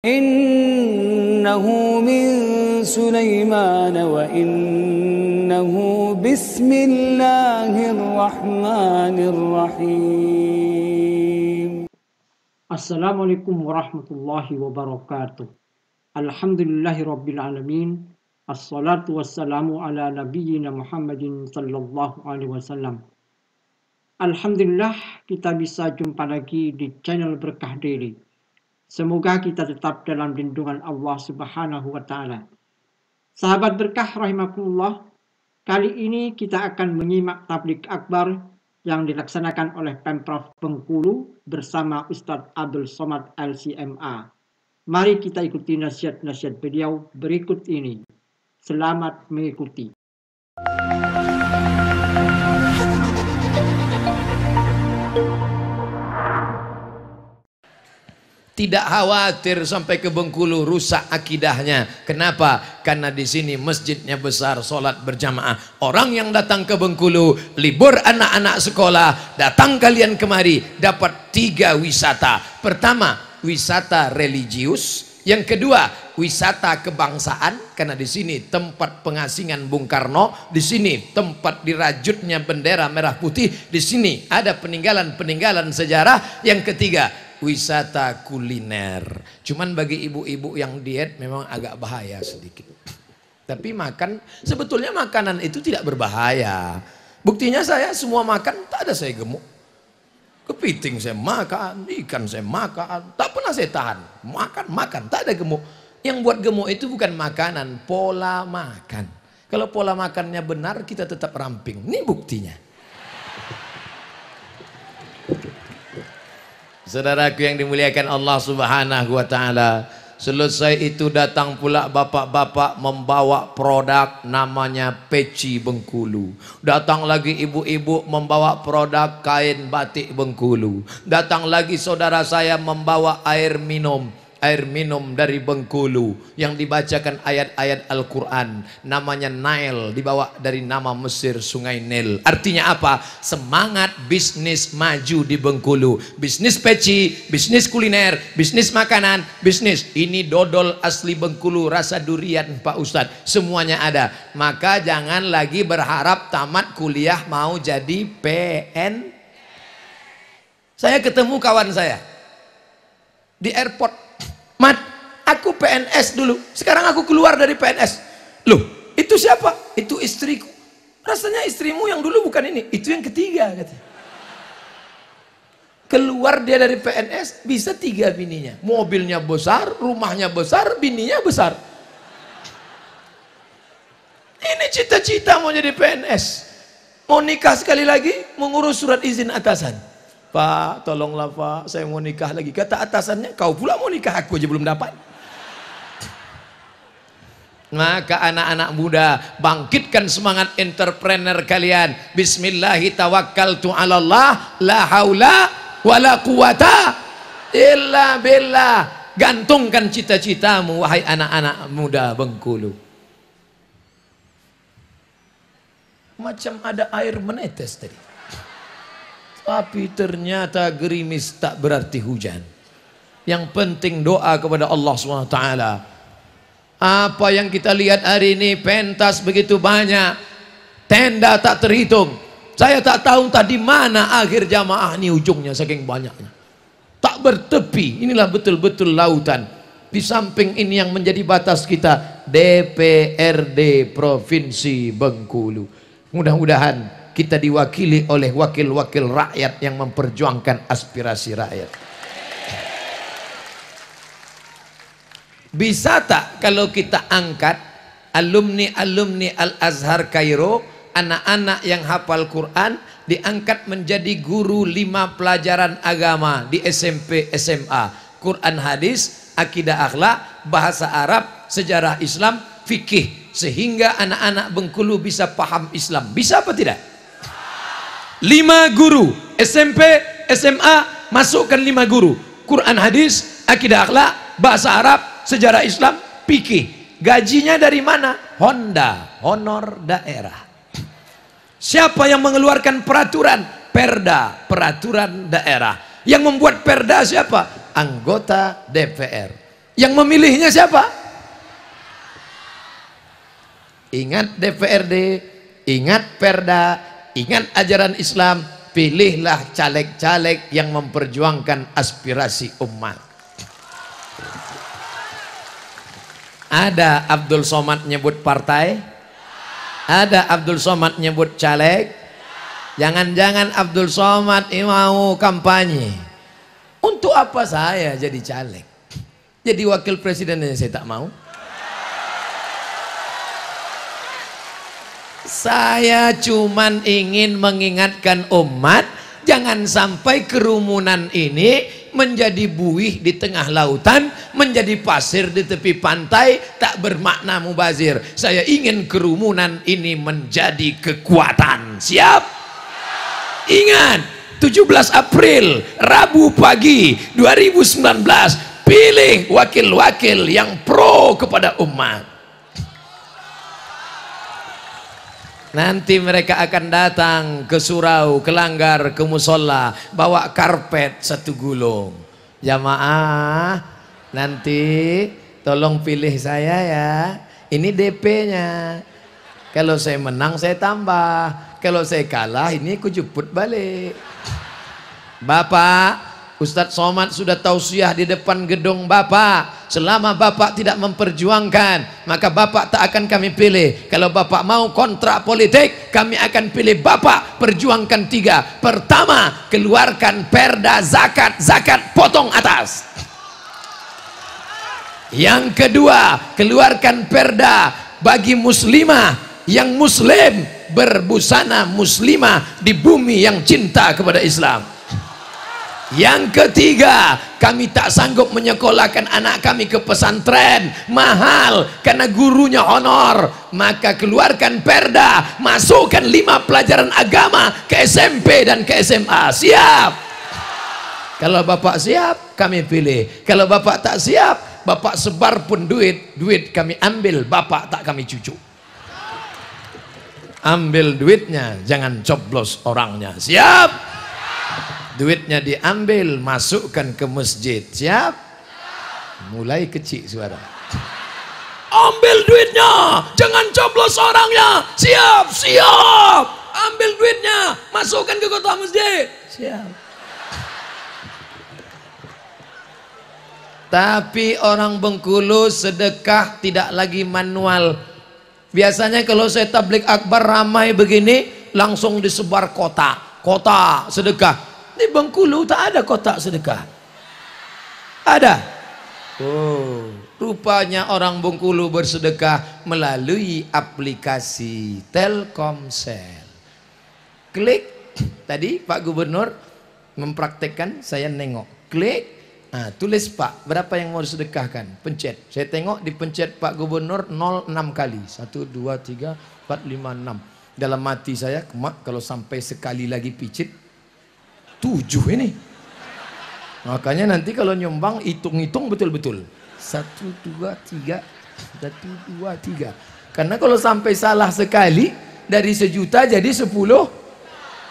Innahu min Sulaiman wa innahu bismillahirrahmanirrahim. Assalamualaikum warahmatullahi wabarakatuh. Alhamdulillahirabbil alamin. Assalatu wassalamu ala nabiyyina Muhammadin sallallahu alaihi wasallam. Alhamdulillah kita bisa jumpa lagi di channel Berkah Daily. Semoga kita tetap dalam lindungan Allah Subhanahu wa taala. Sahabat berkah rahimakumullah, kali ini kita akan menyimak tabligh akbar yang dilaksanakan oleh Pemprov Bengkulu bersama Ustadz Abdul Somad LCMA. Mari kita ikuti nasihat-nasihat beliau berikut ini. Selamat mengikuti. Tidak khawatir sampai ke Bengkulu rusak akidahnya. Kenapa? Karena di sini masjidnya besar, sholat berjamaah. Orang yang datang ke Bengkulu, libur anak-anak sekolah, datang kalian kemari, dapat 3 wisata. Pertama, wisata religius. Yang kedua, wisata kebangsaan, karena di sini tempat pengasingan Bung Karno, di sini tempat dirajutnya bendera merah putih, di sini ada peninggalan-peninggalan sejarah. Yang ketiga, wisata kuliner. Cuman bagi ibu-ibu yang diet memang agak bahaya sedikit. Tapi sebetulnya makanan itu tidak berbahaya. Buktinya saya semua makan, tak ada saya gemuk. Kepiting saya makan, ikan saya makan, tak pernah saya tahan. Makan, tak ada gemuk. Yang buat gemuk itu bukan makanan, pola makan. Kalau pola makannya benar, kita tetap ramping. Ini buktinya. Saudaraku yang dimuliakan Allah Subhanahu wa taala, selesai itu datang pula bapak-bapak membawa produk namanya peci Bengkulu. Datang lagi ibu-ibu membawa produk kain batik Bengkulu. Datang lagi saudara saya membawa air minum dari Bengkulu yang dibacakan ayat-ayat Al-Quran, namanya Nile, dibawa dari nama Mesir, Sungai Nil. Artinya apa? Semangat bisnis maju di Bengkulu. Bisnis peci, bisnis kuliner, bisnis makanan, bisnis ini dodol asli Bengkulu, rasa durian Pak Ustadz, semuanya ada. Maka jangan lagi berharap tamat kuliah mau jadi PN. Saya ketemu kawan saya di airport. Mat, aku PNS dulu, sekarang aku keluar dari PNS. Loh, itu siapa? Itu istriku. Rasanya istrimu yang dulu bukan ini, itu yang ketiga katanya. Keluar dia dari PNS, bisa 3 bininya. Mobilnya besar, rumahnya besar, bininya besar. Ini cita-cita mau jadi PNS. Mau nikah sekali lagi, mengurus surat izin atasan. Pak, tolonglah Pak, saya mau nikah lagi. Kata atasannya, kau pula mau nikah, aku aja belum dapat. Maka anak-anak muda, bangkitkan semangat entrepreneur kalian. Bismillahirrahmanirrahim. La haula wa la quwata illa billah. Gantungkan cita-citamu, wahai anak-anak muda Bengkulu. Macam ada air menetes tadi. Tapi ternyata gerimis tak berarti hujan. Yang penting doa kepada Allah SWT. Apa yang kita lihat hari ini, pentas begitu banyak, tenda tak terhitung. Saya tak tahu tadi mana akhir jamaah ini ujungnya, saking banyaknya. Tak bertepi, inilah betul-betul lautan. Di samping ini yang menjadi batas kita, DPRD Provinsi Bengkulu. Mudah-mudahan kita diwakili oleh wakil-wakil rakyat yang memperjuangkan aspirasi rakyat. Bisa tak kalau kita angkat alumni Al-Azhar Kairo, anak-anak yang hafal Quran, diangkat menjadi guru 5 pelajaran agama di SMP SMA, Quran hadis, akidah akhlak, bahasa Arab, sejarah Islam, fikih, sehingga anak-anak Bengkulu bisa paham Islam. Bisa apa tidak? 5 guru SMP, SMA, masukkan 5 guru Quran hadis, akidah akhlak, bahasa Arab, sejarah Islam, fikih. Gajinya dari mana? Honda, honor daerah. Siapa yang mengeluarkan peraturan? Perda, peraturan daerah. Yang membuat perda siapa? Anggota DPR. Yang memilihnya siapa? Ingat DPRD, ingat Perda, ingat ajaran Islam, pilihlah caleg-caleg yang memperjuangkan aspirasi umat. Ada Abdul Somad nyebut partai? Ada Abdul Somad nyebut caleg? Jangan-jangan Abdul Somad mau kampanye. Untuk apa saya jadi caleg? Jadi wakil presiden yang saya tak mau. Saya cuman ingin mengingatkan umat, jangan sampai kerumunan ini menjadi buih di tengah lautan, menjadi pasir di tepi pantai, tak bermakna mubazir. Saya ingin kerumunan ini menjadi kekuatan. Siap? Ingat, 17 April, Rabu pagi 2019, pilih wakil-wakil yang pro kepada umat. Nanti mereka akan datang ke surau, ke langgar, ke musola, bawa karpet 1 gulung. Jamaah, nanti tolong pilih saya ya. Ini DP-nya. Kalau saya menang saya tambah. Kalau saya kalah ini aku jemput balik. Bapak, Ustadz Somad sudah tausiah di depan gedung Bapak. Selama Bapak tidak memperjuangkan, maka Bapak tak akan kami pilih. Kalau Bapak mau kontrak politik, kami akan pilih Bapak. Perjuangkan 3. Pertama, keluarkan perda zakat. Zakat potong atas. Yang kedua, keluarkan perda bagi muslimah yang muslim berbusana muslimah di bumi yang cinta kepada Islam. Yang ketiga, kami tak sanggup menyekolahkan anak kami ke pesantren, mahal karena gurunya honor, maka keluarkan perda, masukkan 5 pelajaran agama ke SMP dan ke SMA. Siap? Kalau Bapak siap, kami pilih. Kalau Bapak tak siap, Bapak sebar pun duit kami ambil, Bapak tak kami cucu. Ambil duitnya, jangan coblos orangnya. Siap? Duitnya diambil, masukkan ke masjid. Siap? Mulai kecil suara. Ambil duitnya, jangan coblos orangnya. Siap? Siap. Ambil duitnya, masukkan ke kota masjid. Siap. Tapi orang Bengkulu sedekah tidak lagi manual. Biasanya kalau saya tablik akbar ramai begini, langsung disebar kota sedekah. Di Bengkulu tak ada kotak sedekah. Ada? Oh, rupanya orang Bengkulu bersedekah melalui aplikasi Telkomsel. Klik, tadi Pak Gubernur mempraktekkan, saya nengok. Klik, nah, tulis Pak, berapa yang mau disedekahkan? Pencet. Saya tengok dipencet Pak Gubernur 06 kali. 1, 2, 3, 4, 5, 6. Dalam hati saya, kalau sampai sekali lagi picit, 7 ini. Makanya nanti kalau nyumbang hitung-hitung betul-betul. 1, 2, 3, 1, 2, 3. Karena kalau sampai salah sekali, dari 1 juta jadi 10.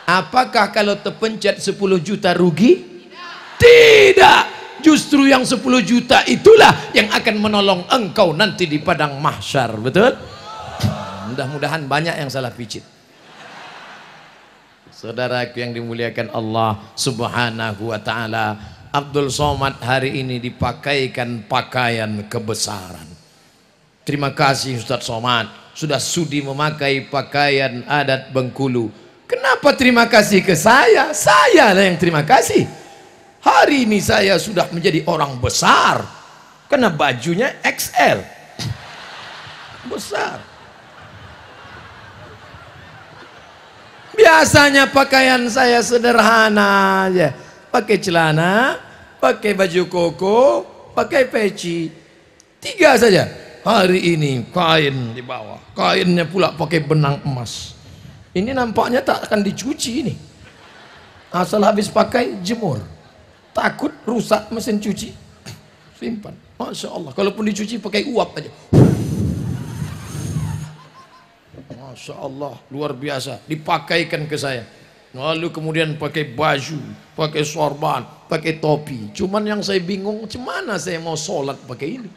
Apakah kalau terpencet 10 juta rugi? Tidak. Justru yang 10 juta itulah yang akan menolong engkau nanti di padang mahsyar. Betul? Mudah-mudahan banyak yang salah picit. Saudaraku yang dimuliakan Allah Subhanahu wa ta'ala, Abdul Somad hari ini dipakaikan pakaian kebesaran. Terima kasih Ustadz Somad sudah sudi memakai pakaian adat Bengkulu. Kenapa terima kasih ke saya? Saya lah yang terima kasih. Hari ini saya sudah menjadi orang besar karena bajunya XL. Besar. Biasanya pakaian saya sederhana aja. Pakai celana, pakai baju koko, pakai peci. 3 saja. Hari ini kain di bawah. Kainnya pula pakai benang emas. Ini nampaknya tak akan dicuci ini. Asal habis pakai jemur. Takut rusak mesin cuci. Simpan. Masya Allah. Kalaupun dicuci pakai uap aja. Masya Allah, luar biasa. Dipakaikan ke saya. Lalu kemudian pakai baju, pakai sorban, pakai topi. Cuman yang saya bingung, gimana saya mau sholat pakai ini?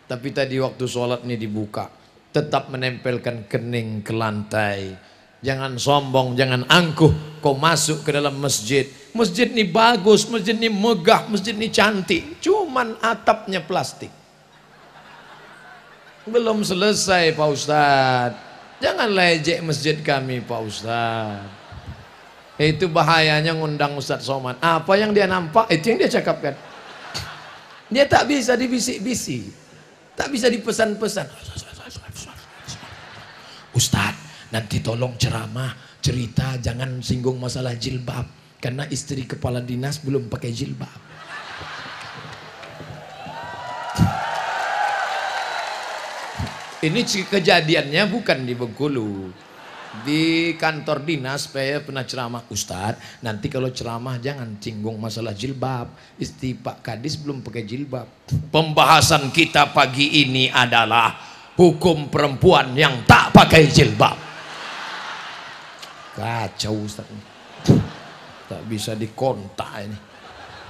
Tapi tadi waktu sholat ini dibuka, tetap menempelkan kening ke lantai. Jangan sombong, jangan angkuh. Kau masuk ke dalam masjid. Masjid ini bagus, masjid ini megah, masjid ini cantik. Cuman atapnya plastik. Belum selesai Pak Ustadz. Jangan lecek masjid kami Pak Ustadz. Itu bahayanya ngundang Ustadz Somad. Apa yang dia nampak, itu yang dia cakapkan. Dia tak bisa dibisik-bisik. Tak bisa dipesan-pesan. Ustadz, nanti tolong ceramah, cerita, jangan singgung masalah jilbab. Karena istri kepala dinas belum pakai jilbab. Ini kejadiannya bukan di Bengkulu. Di kantor dinas saya pernah ceramah. Ustadz, nanti kalau ceramah jangan singgung masalah jilbab. Istri Pak Kadis belum pakai jilbab. Pembahasan kita pagi ini adalah hukum perempuan yang tak pakai jilbab. Kacau Ustadz. Tak bisa dikontak ini.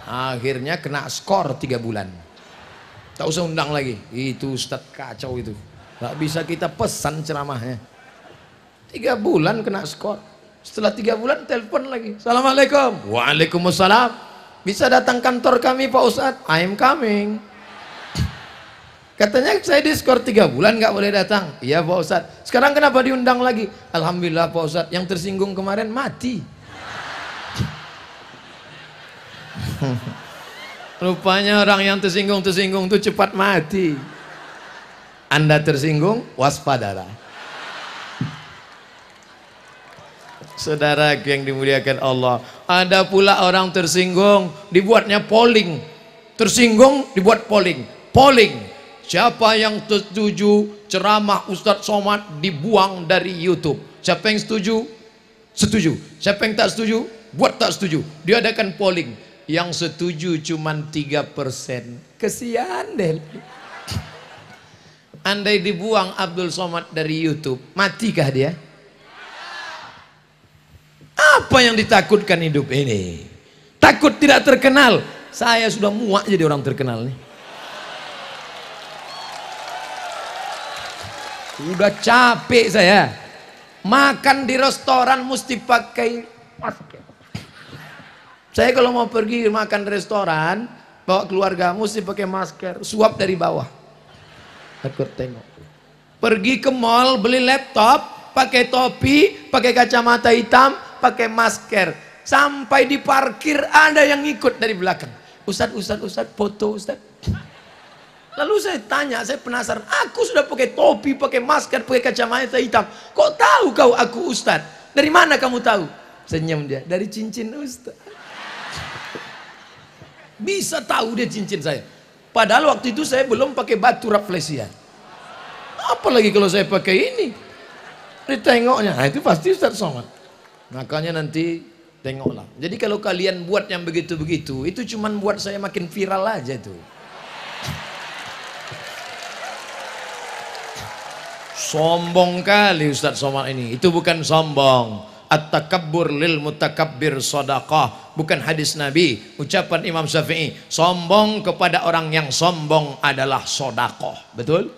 Akhirnya kena skor 3 bulan. Tak usah undang lagi. Itu Ustadz kacau itu. Tak bisa kita pesan ceramahnya. 3 bulan kena skor. Setelah 3 bulan telepon lagi. Assalamualaikum. Waalaikumsalam. Bisa datang kantor kami Pak Ustadz? I am coming. Katanya saya diskor 3 bulan nggak boleh datang. Iya Pak Ustadz. Sekarang kenapa diundang lagi? Alhamdulillah Pak Ustadz. Yang tersinggung kemarin mati. Rupanya orang yang tersinggung itu cepat mati. Anda tersinggung, waspadalah. Saudara yang dimuliakan Allah, ada pula orang tersinggung, dibuatnya polling. Tersinggung, dibuat polling. Polling, siapa yang setuju ceramah Ustadz Somad dibuang dari YouTube? Siapa yang setuju? Setuju. Siapa yang tak setuju? Buat tak setuju. Diadakan polling. Yang setuju cuman 3%. Kesian deh. Andai dibuang Abdul Somad dari YouTube, matikah dia? Apa yang ditakutkan hidup ini? Takut tidak terkenal. Saya sudah muak jadi orang terkenal nih. Udah capek saya. Makan di restoran mesti pakai masker. Saya kalau mau pergi makan di restoran, bawa keluarga mesti pakai masker. Suap dari bawah. Takut tengok. Pergi ke mall beli laptop, pakai topi, pakai kacamata hitam, pakai masker. Sampai di parkir ada yang ikut dari belakang. Ustadz, foto Ustadz. Lalu saya tanya, saya penasaran. Aku sudah pakai topi, pakai masker, pakai kacamata hitam. Kok tahu kau aku Ustadz? Dari mana kamu tahu? Senyum dia. Dari cincin Ustadz. Bisa tahu dia cincin saya. Padahal waktu itu saya belum pakai batu rafflesia. Apalagi kalau saya pakai ini. Ditengoknya, nah itu pasti Ustadz Somad. Makanya nanti tengoklah. Jadi kalau kalian buat yang begitu-begitu, itu cuman buat saya makin viral aja itu. Sombong kali Ustadz Somad ini. Itu bukan sombong. At-takabbur lil mutakabbir sadaqah. Bukan hadis Nabi, ucapan Imam Syafi'i. Sombong kepada orang yang sombong adalah sedekah. Betul?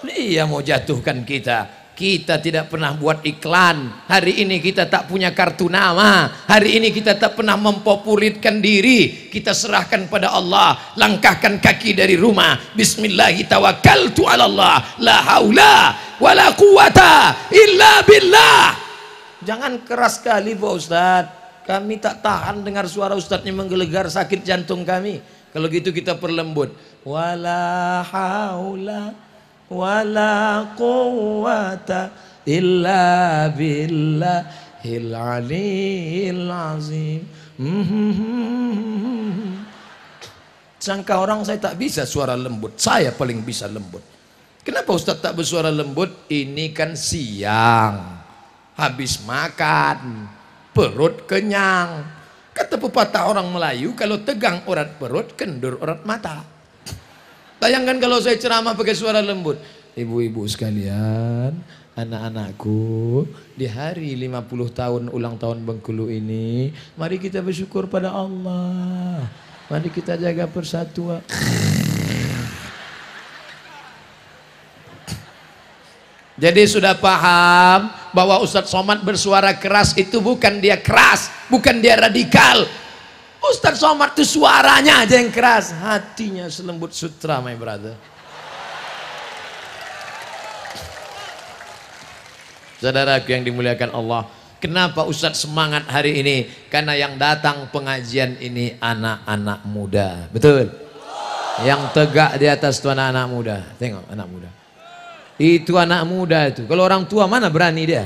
Dia mau jatuhkan kita. Kita tidak pernah buat iklan. Hari ini kita tak punya kartu nama. Hari ini kita tak pernah mempopulerkan diri. Kita serahkan pada Allah. Langkahkan kaki dari rumah. Bismillahi tawakkaltu ala Allah. La haula wala quwata illa billah. Jangan keras sekali Pak Ustadz. Kami tak tahan dengar suara Ustadznya menggelegar, sakit jantung kami. Kalau gitu kita perlembut. Wala haula wala quwata illa billahil aliyil azim. Sangka orang saya tak bisa suara lembut. Saya paling bisa lembut. Kenapa Ustadz tak bersuara lembut? Ini kan siang. Habis makan, perut kenyang. Kata pepatah orang Melayu, kalau tegang urat perut, kendur urat mata. Bayangkan kalau saya ceramah pakai suara lembut. Ibu-ibu sekalian, Anak-anakku, di hari 50 tahun ulang tahun Bengkulu ini, mari kita bersyukur pada Allah. Mari kita jaga persatuan. Jadi sudah paham bahwa Ustadz Somad bersuara keras itu bukan dia keras, bukan dia radikal. Ustadz Somad itu suaranya aja yang keras, hatinya selembut sutra, my brother. Saudaraku yang dimuliakan Allah, kenapa Ustadz semangat hari ini? Karena yang datang pengajian ini anak-anak muda, betul? Yang tegak di atas itu anak-anak muda. Tengok anak muda. Itu anak muda itu. Kalau orang tua mana berani dia?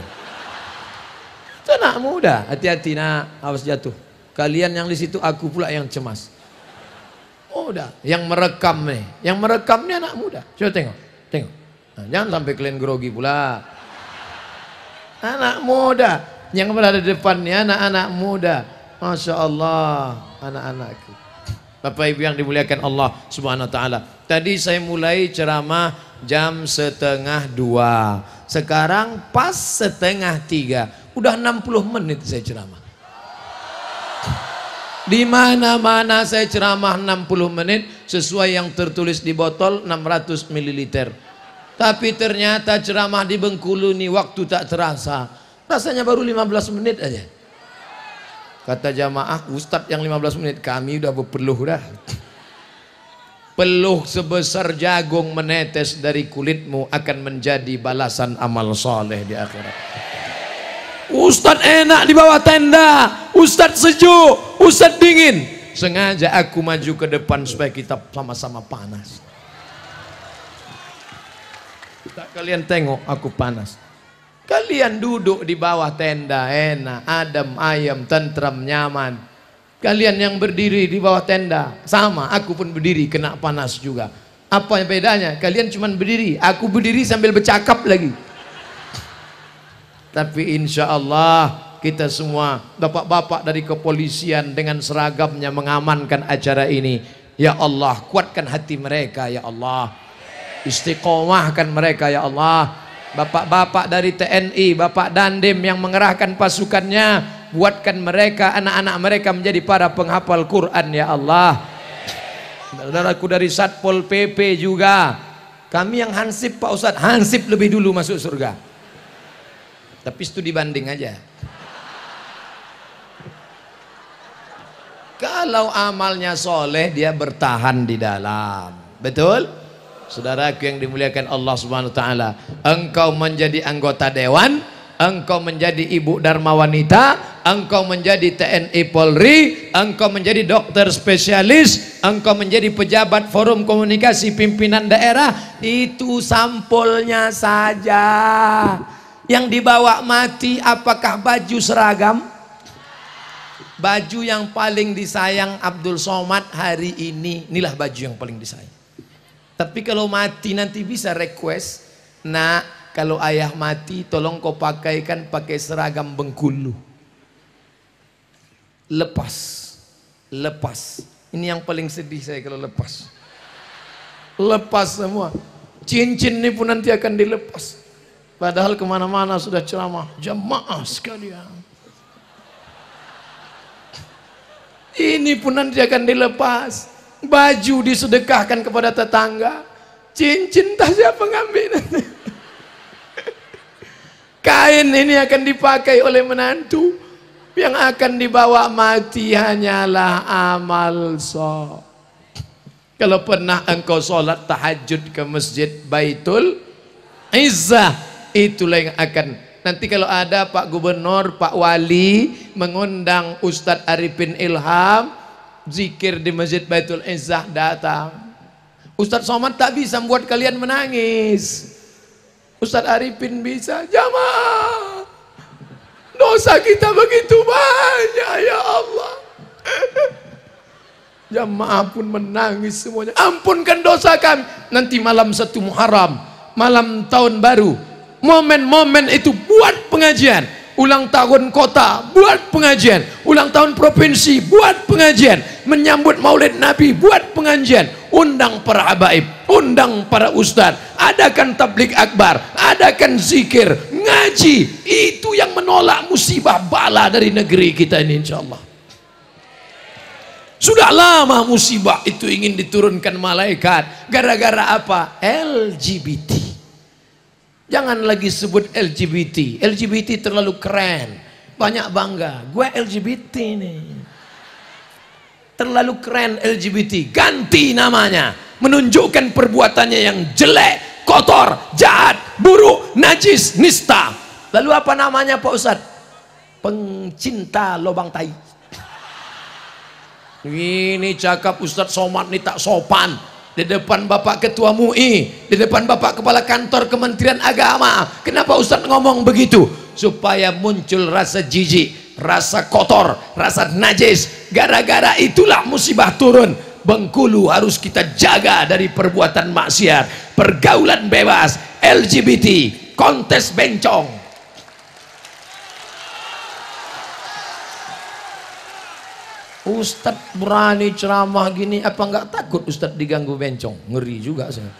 Itu anak muda. Hati-hati nak, awas jatuh. Kalian yang di situ, aku pula yang cemas. Muda. Yang merekam nih, yang merekam nih anak muda. Coba tengok, tengok. Nah, jangan sampai kalian grogi pula. Anak muda yang berada di depannya, anak-anak muda. Masya Allah, anak-anakku. Bapak Ibu yang dimuliakan Allah Subhanahu Wa Taala. Tadi saya mulai ceramah jam 1:30. Sekarang pas 2:30. Udah 60 menit saya ceramah. Di mana-mana saya ceramah 60 menit sesuai yang tertulis di botol 600 ml. Tapi ternyata ceramah di Bengkulu nih waktu tak terasa. Rasanya baru 15 menit aja. Kata jamaah, Ustadz yang 15 menit, kami udah berpeluh dah. Peluh sebesar jagung menetes dari kulitmu akan menjadi balasan amal soleh di akhirat. Ustadz enak di bawah tenda, Ustadz sejuk, Ustadz dingin. Sengaja aku maju ke depan supaya kita sama-sama panas. Tak kalian tengok aku panas. Kalian duduk di bawah tenda enak, adem, ayem, tentram, nyaman. Kalian yang berdiri di bawah tenda sama, aku pun berdiri kena panas juga. Apa yang bedanya? Kalian cuma berdiri, aku berdiri sambil bercakap lagi. Tapi insya Allah kita semua bapak-bapak dari kepolisian dengan seragamnya mengamankan acara ini. Ya Allah, kuatkan hati mereka ya Allah. Istiqomahkan mereka ya Allah. Bapak-bapak dari TNI, Bapak Dandim yang mengerahkan pasukannya, buatkan mereka, anak-anak mereka menjadi para penghafal Quran ya Allah. Saudaraku dari Satpol PP juga, kami yang hansip Pak Ustadz, hansip lebih dulu masuk surga. Tapi studi banding aja. Kalau amalnya soleh, dia bertahan di dalam. Betul? Saudaraku yang dimuliakan Allah Subhanahu Wa Taala, engkau menjadi anggota dewan, engkau menjadi ibu dharma wanita, engkau menjadi TNI Polri, engkau menjadi dokter spesialis, engkau menjadi pejabat forum komunikasi pimpinan daerah, itu sampulnya saja. Yang dibawa mati apakah baju seragam? Baju yang paling disayang Abdul Somad hari ini, inilah baju yang paling disayang. Tapi kalau mati nanti bisa request, nak, kalau ayah mati tolong kau pakaikan pakai seragam Bengkulu. Lepas, lepas. Ini yang paling sedih saya kalau lepas. Lepas semua. Cincin ini pun nanti akan dilepas. Padahal kemana-mana sudah ceramah, jamaah sekalian. Ini pun nanti akan dilepas. Baju disedekahkan kepada tetangga, cincin tak siapa ngambil nanti. Kain ini akan dipakai oleh menantu, yang akan dibawa mati hanyalah amal soleh. Kalau pernah engkau sholat tahajud ke masjid Baitul Izzah, itulah yang akan nanti kalau ada Pak Gubernur, Pak Wali mengundang Ustadz Arifin Ilham zikir di Masjid Baitul Izzah, datang. Ustadz Somad tak bisa membuat kalian menangis. Ustadz Arifin bisa. Jamaah, dosa kita begitu banyak ya Allah. Jamaah pun menangis semuanya. Ampunkan dosa kami. Nanti malam 1 Muharram, malam tahun baru, momen-momen itu buat pengajian. Ulang tahun kota, buat pengajian. Ulang tahun provinsi, buat pengajian. Menyambut Maulid Nabi, buat pengajian. undang para habaib, undang para ustadz, adakan tabligh akbar, adakan zikir, ngaji. Itu yang menolak musibah bala dari negeri kita ini, insyaallah. Sudah lama musibah itu ingin diturunkan malaikat. Gara-gara apa? LGBT. Jangan lagi sebut LGBT. LGBT terlalu keren. Banyak bangga. Gue LGBT nih. Terlalu keren LGBT. Ganti namanya. Menunjukkan perbuatannya yang jelek, kotor, jahat, buruk, najis, nista. Lalu apa namanya Pak Ustadz? Pencinta lobang tai. Ini cakap Ustadz Somad nih tak sopan di depan Bapak Ketua MUI, di depan Bapak Kepala Kantor Kementerian Agama. Kenapa Ustadz ngomong begitu? Supaya muncul rasa jijik, rasa kotor, rasa najis. Gara-gara itulah musibah turun. Bengkulu harus kita jaga dari perbuatan maksiat, pergaulan bebas, LGBT, kontes bencong. Ustadz berani ceramah gini, apa nggak takut Ustadz diganggu bencong? Ngeri juga saya.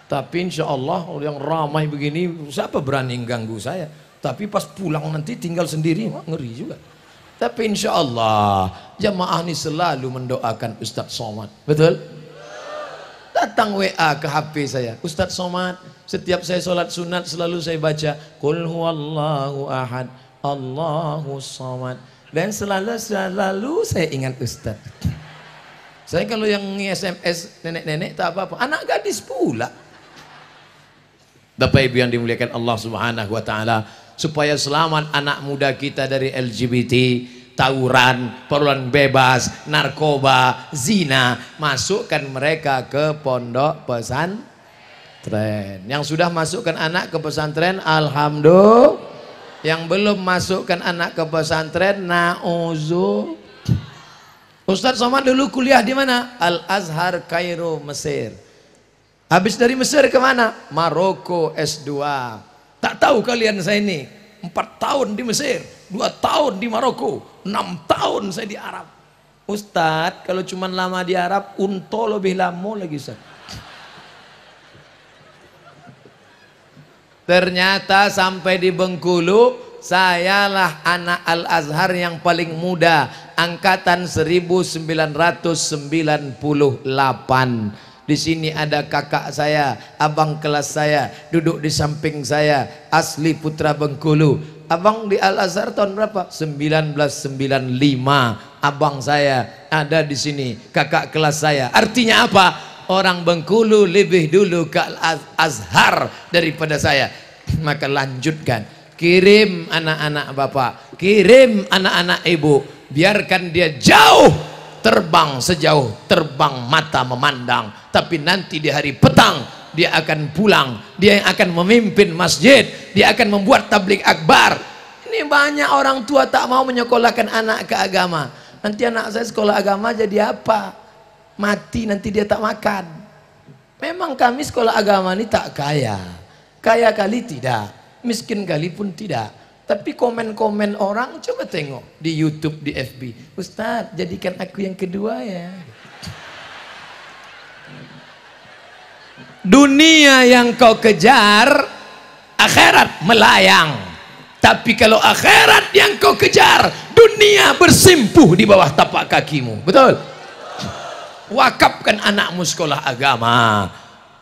Tapi insya Allah yang ramai begini, siapa berani ganggu saya? Tapi pas pulang nanti tinggal sendiri, ngeri juga. Tapi insya Allah jamaah ini selalu mendoakan Ustadz Somad. Betul? Datang WA ke HP saya, Ustadz Somad, setiap saya sholat sunat selalu saya baca Qul huwallahu ahad, Allahu samad. Dan selalu saya ingat Ustaz. Saya kalau yang SMS nenek-nenek tak apa-apa, anak gadis pula. Bapak Ibu yang dimuliakan Allah Subhanahu wa taala, supaya selamat anak muda kita dari LGBT, tawuran, pergaulan bebas, narkoba, zina, masukkan mereka ke pondok pesantren. Yang sudah masukkan anak ke pesantren, alhamdulillah. Yang belum masukkan anak ke pesantren, na'udzu. Ustadz Somad dulu kuliah di mana? Al Azhar Kairo, Mesir. Habis dari Mesir kemana? Maroko S2. Tak tahu kalian saya ini 4 tahun di Mesir, 2 tahun di Maroko, 6 tahun saya di Arab. Ustadz kalau cuma lama di Arab, unto lebih lama lagi Ustadz. Ternyata sampai di Bengkulu, sayalah anak Al-Azhar yang paling muda, angkatan 1998. Di sini ada kakak saya, abang kelas saya, duduk di samping saya, asli putra Bengkulu. Abang di Al-Azhar tahun berapa? 1995. Abang saya ada di sini, kakak kelas saya. Artinya apa? Orang Bengkulu lebih dulu ke Al-Azhar daripada saya. Maka lanjutkan, kirim anak-anak bapak, kirim anak-anak ibu, biarkan dia jauh terbang, sejauh terbang mata memandang, tapi nanti di hari petang dia akan pulang, dia yang akan memimpin masjid, dia akan membuat tabligh akbar. Ini banyak orang tua tak mau menyekolahkan anak ke agama. Nanti anak saya sekolah agama jadi apa? Mati nanti dia tak makan. Memang kami sekolah agama ini tak kaya, kaya kali tidak, miskin kali pun tidak. Tapi komen-komen orang coba tengok di YouTube, di FB, Ustadz jadikan aku yang kedua ya. Dunia yang kau kejar, akhirat melayang. Tapi kalau akhirat yang kau kejar, dunia bersimpuh di bawah tapak kakimu. Betul? Wakafkan anakmu sekolah agama,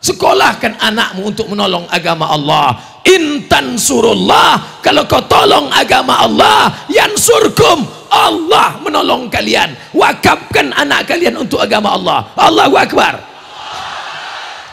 sekolahkan anakmu untuk menolong agama Allah. Intan surullah, kalau kau tolong agama Allah, yansurkum, Allah menolong kalian. Wakafkan anak kalian untuk agama Allah. Allahu Akbar.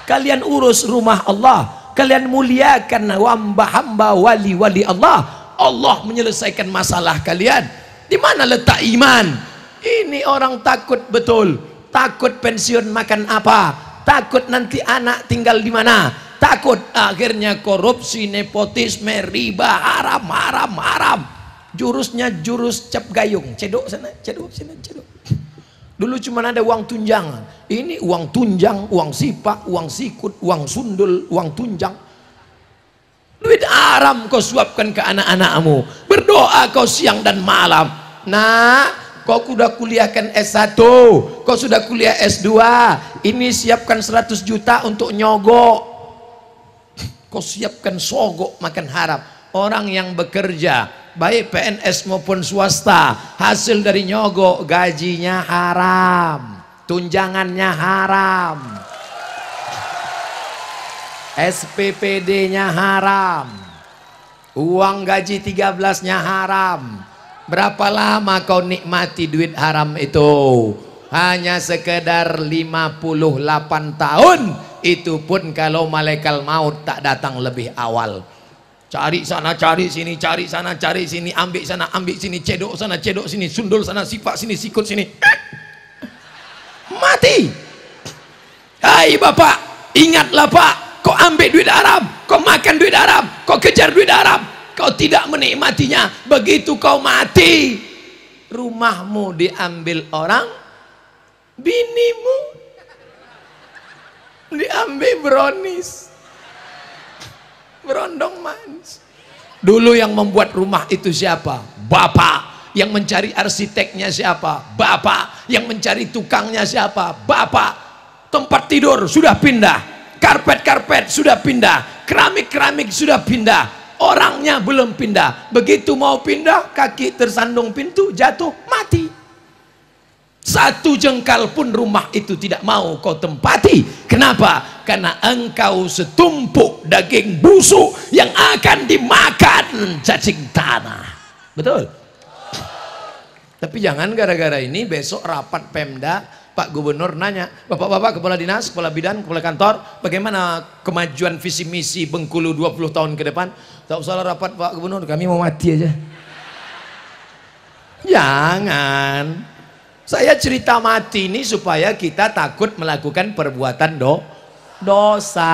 Kalian urus rumah Allah, kalian muliakan hamba-hamba wali-wali Allah, Allah menyelesaikan masalah kalian. Di mana letak iman? Ini orang takut betul. Takut pensiun makan apa, takut nanti anak tinggal di mana, takut akhirnya korupsi, nepotisme, riba, haram, haram, haram. Jurusnya jurus cap gayung, cedok sana, cedok sini, cedok. Dulu cuma ada uang tunjangan, ini uang tunjang, uang sipak, uang sikut, uang sundul, uang tunjang. Duit haram kau suapkan ke anak-anakmu, berdoa kau siang dan malam. Nah, kau sudah kuliahkan S1, kau sudah kuliah S2, ini siapkan 100 juta untuk nyogok, kau siapkan sogok makan haram. Orang yang bekerja baik PNS maupun swasta, hasil dari nyogok gajinya haram, tunjangannya haram, SPPD-nya haram, uang gaji 13-nya haram. Berapa lama kau nikmati duit haram itu? Hanya sekedar 58 tahun. Itu pun kalau malaikat maut tak datang lebih awal. Cari sana, cari sini, cari sana, cari sini, ambil sana, ambil sini, cedok sana, cedok sini, sundul sana, sifat sini, sikut sini. Mati. Hai bapak, ingatlah pak, kau ambil duit haram, kau makan duit haram, kau kejar duit haram, kau tidak menikmatinya. Begitu kau mati, rumahmu diambil orang, binimu diambil brownies, berondong manis. Dulu yang membuat rumah itu siapa? Bapak. Yang mencari arsiteknya siapa? Bapak. Yang mencari tukangnya siapa? Bapak. Tempat tidur sudah pindah, karpet-karpet sudah pindah, keramik-keramik sudah pindah, orangnya belum pindah. Begitu mau pindah, kaki tersandung pintu, jatuh, mati. Satu jengkal pun rumah itu tidak mau kau tempati. Kenapa? Karena engkau setumpuk daging busuk yang akan dimakan cacing tanah. Betul? Tapi jangan gara-gara ini besok rapat Pemda, Pak Gubernur nanya, bapak-bapak kepala dinas, kepala bidan, kepala kantor, bagaimana kemajuan visi misi Bengkulu 20 tahun ke depan? Tak usah rapat Pak Gubernur, kami mau mati aja. Jangan. Saya cerita mati ini supaya kita takut melakukan perbuatan dosa.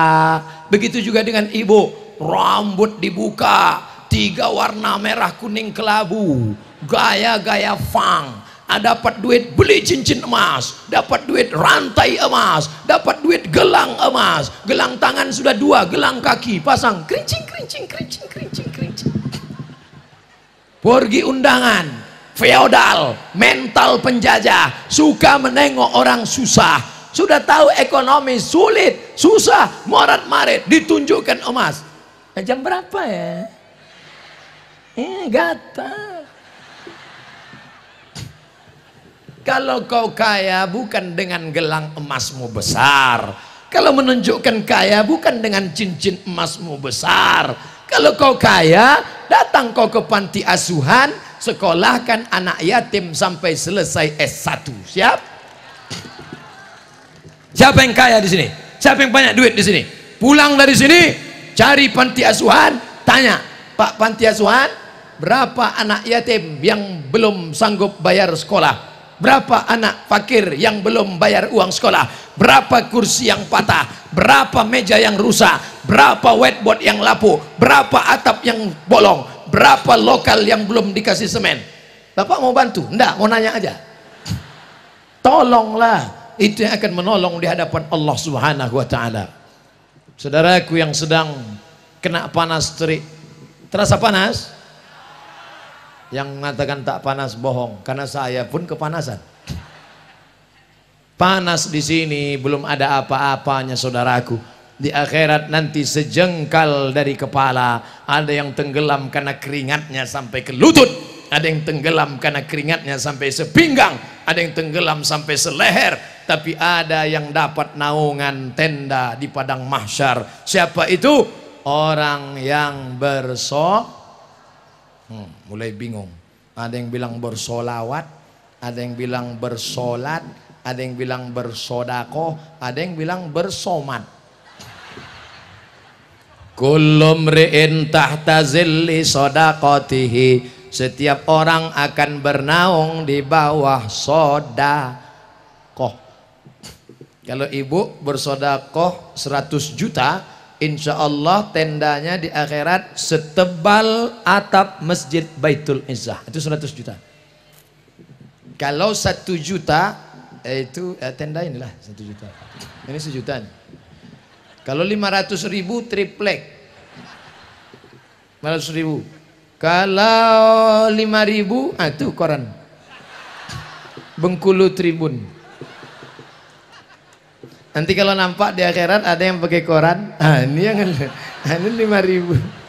Begitu juga dengan ibu, rambut dibuka, 3 warna merah kuning kelabu, gaya-gaya fang, dapat duit beli cincin emas, dapat duit rantai emas, dapat duit gelang emas, gelang tangan sudah 2, gelang kaki pasang, kerincing kerincing kerincing kerincing kerincing. Pergi undangan, feodal, mental penjajah, suka menengok orang susah, sudah tahu ekonomi sulit, susah, morat marit, ditunjukkan emas. Jam berapa ya? Gatal. Kalau kau kaya bukan dengan gelang emasmu besar, kalau menunjukkan kaya bukan dengan cincin emasmu besar. Kalau kau kaya, datang kau ke panti asuhan, sekolahkan anak yatim sampai selesai S1. Siap? Siapa yang kaya di sini? Siapa yang banyak duit di sini? Pulang dari sini, cari panti asuhan, tanya, Pak panti asuhan, berapa anak yatim yang belum sanggup bayar sekolah? Berapa anak fakir yang belum bayar uang sekolah? Berapa kursi yang patah? Berapa meja yang rusak? Berapa whiteboard yang lapuk? Berapa atap yang bolong? Berapa lokal yang belum dikasih semen? Bapak mau bantu? Enggak, mau nanya aja. Tolonglah, itu yang akan menolong di hadapan Allah Subhanahu wa taala. Saudaraku yang sedang kena panas terik, terasa panas? Yang mengatakan tak panas bohong, karena saya pun kepanasan. Panas di sini belum ada apa-apanya saudaraku. Di akhirat nanti sejengkal dari kepala, ada yang tenggelam karena keringatnya sampai ke lutut, ada yang tenggelam karena keringatnya sampai sepinggang, ada yang tenggelam sampai seleher, tapi ada yang dapat naungan tenda di padang mahsyar. Siapa itu? Orang yang mulai bingung. Ada yang bilang bersolawat, ada yang bilang bersolat, ada yang bilang bersodakoh, ada yang bilang bersomat. Kullu mri'in tahta zilli sodakotihi. Setiap orang akan bernaung di bawah sodakoh. Kalau ibu bersodakoh 100 juta, insya Allah tendanya di akhirat setebal atap masjid Baitul Izzah. Itu 100 juta. Kalau 1 juta itu tenda inilah 1 juta. Ini 1 juta. Kalau 500 ribu triplek 500 ribu. Kalau 5.000 itu koran. Bengkulu Tribun. Nanti kalau nampak di akhirat ada yang pakai koran, ini yang ini 5.000.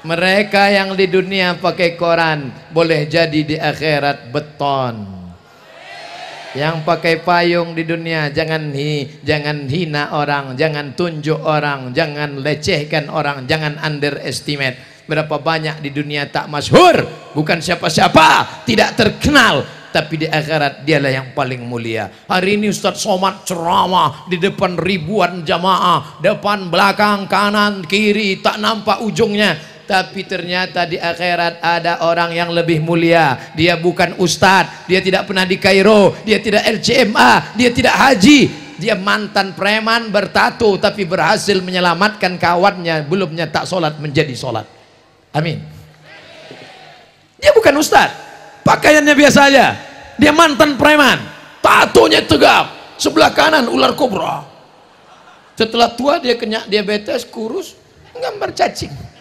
Mereka yang di dunia pakai koran boleh jadi di akhirat beton. Yang pakai payung di dunia jangan hina orang, jangan tunjuk orang, jangan lecehkan orang, jangan underestimate. Berapa banyak di dunia tak masyhur, bukan siapa-siapa, tidak terkenal, tapi di akhirat dialah yang paling mulia. Hari ini Ustadz Somad ceramah di depan ribuan jamaah, depan, belakang, kanan, kiri, tak nampak ujungnya. Tapi ternyata di akhirat ada orang yang lebih mulia. Dia bukan ustadz, dia tidak pernah di Kairo, dia tidak LCMA, dia tidak haji, dia mantan preman bertato tapi berhasil menyelamatkan kawannya belumnya tak sholat menjadi sholat. Amin. Dia bukan ustadz, pakaiannya biasa aja. Dia mantan preman, tatonya tegap, sebelah kanan ular kobra. Setelah tua dia kena diabetes, kurus, gambar cacing.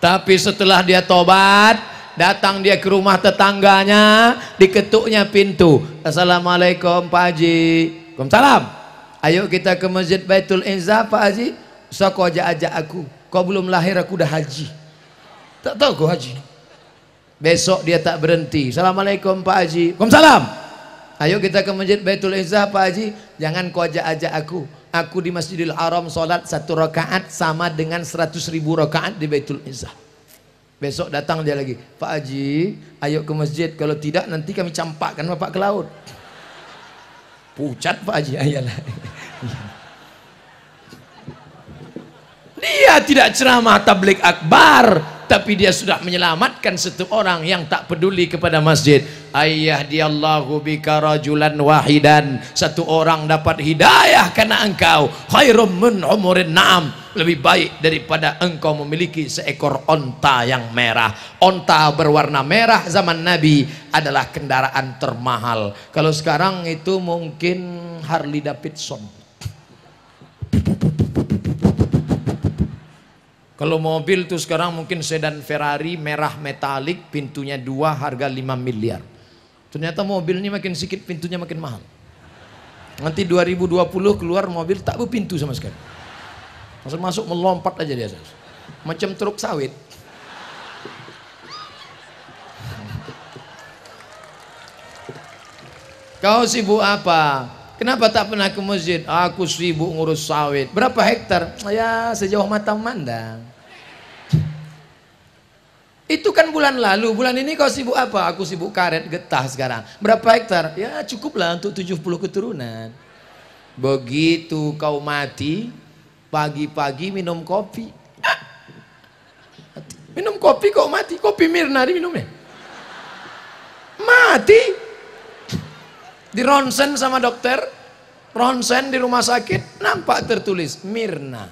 Tapi setelah dia tobat, datang dia ke rumah tetangganya, diketuknya pintu. Assalamualaikum Pak Haji. Waalaikumsalam. Ayo kita ke Masjid Baitul Izzah Pak Haji. So kau ajak aku. Kau belum lahir aku dah haji. Tak tahu kau haji. Besok dia tak berhenti. Assalamualaikum Pak Haji. Waalaikumsalam. Ayo kita ke Masjid Baitul Izzah Pak Haji. Jangan kau ajak aku. Aku di Masjidil Haram sholat 1 rakaat sama dengan 100.000 rakaat di Baitul Izzah. Besok datang dia lagi, Pak Haji, ayo ke masjid. Kalau tidak nanti kami campakkan bapak ke laut. Pucat Pak Haji, ayalah. Dia tidak ceramah tabligh akbar, tapi dia sudah menyelamatkan satu orang yang tak peduli kepada masjid. Ayyahdiyallahu bika rajulan wahidan. Satu orang dapat hidayah karena engkau. Khairum min umurin na'am. Lebih baik daripada engkau memiliki seekor onta yang merah. Onta berwarna merah zaman Nabi adalah kendaraan termahal. Kalau sekarang itu mungkin Harley Davidson. Kalau mobil tuh sekarang mungkin sedan Ferrari merah metalik, pintunya 2, harga 5 miliar. Ternyata mobil ini makin sedikit pintunya makin mahal. Nanti 2020 keluar mobil tak berpintu sama sekali. Masuk melompat aja dia. Macam truk sawit. Kau sibuk apa? Kenapa tak pernah ke masjid? Aku sibuk ngurus sawit. Berapa hektar? Ya sejauh mata memandang. Itu kan bulan lalu. Bulan ini kau sibuk apa? Aku sibuk karet getah sekarang. Berapa hektar? Ya cukuplah untuk 70 keturunan. Begitu kau mati, pagi-pagi minum kopi. Minum kopi kok mati? Kopi Mirna diminumnya. Mati. Di ronsen sama dokter, ronsen di rumah sakit, nampak tertulis Mirna.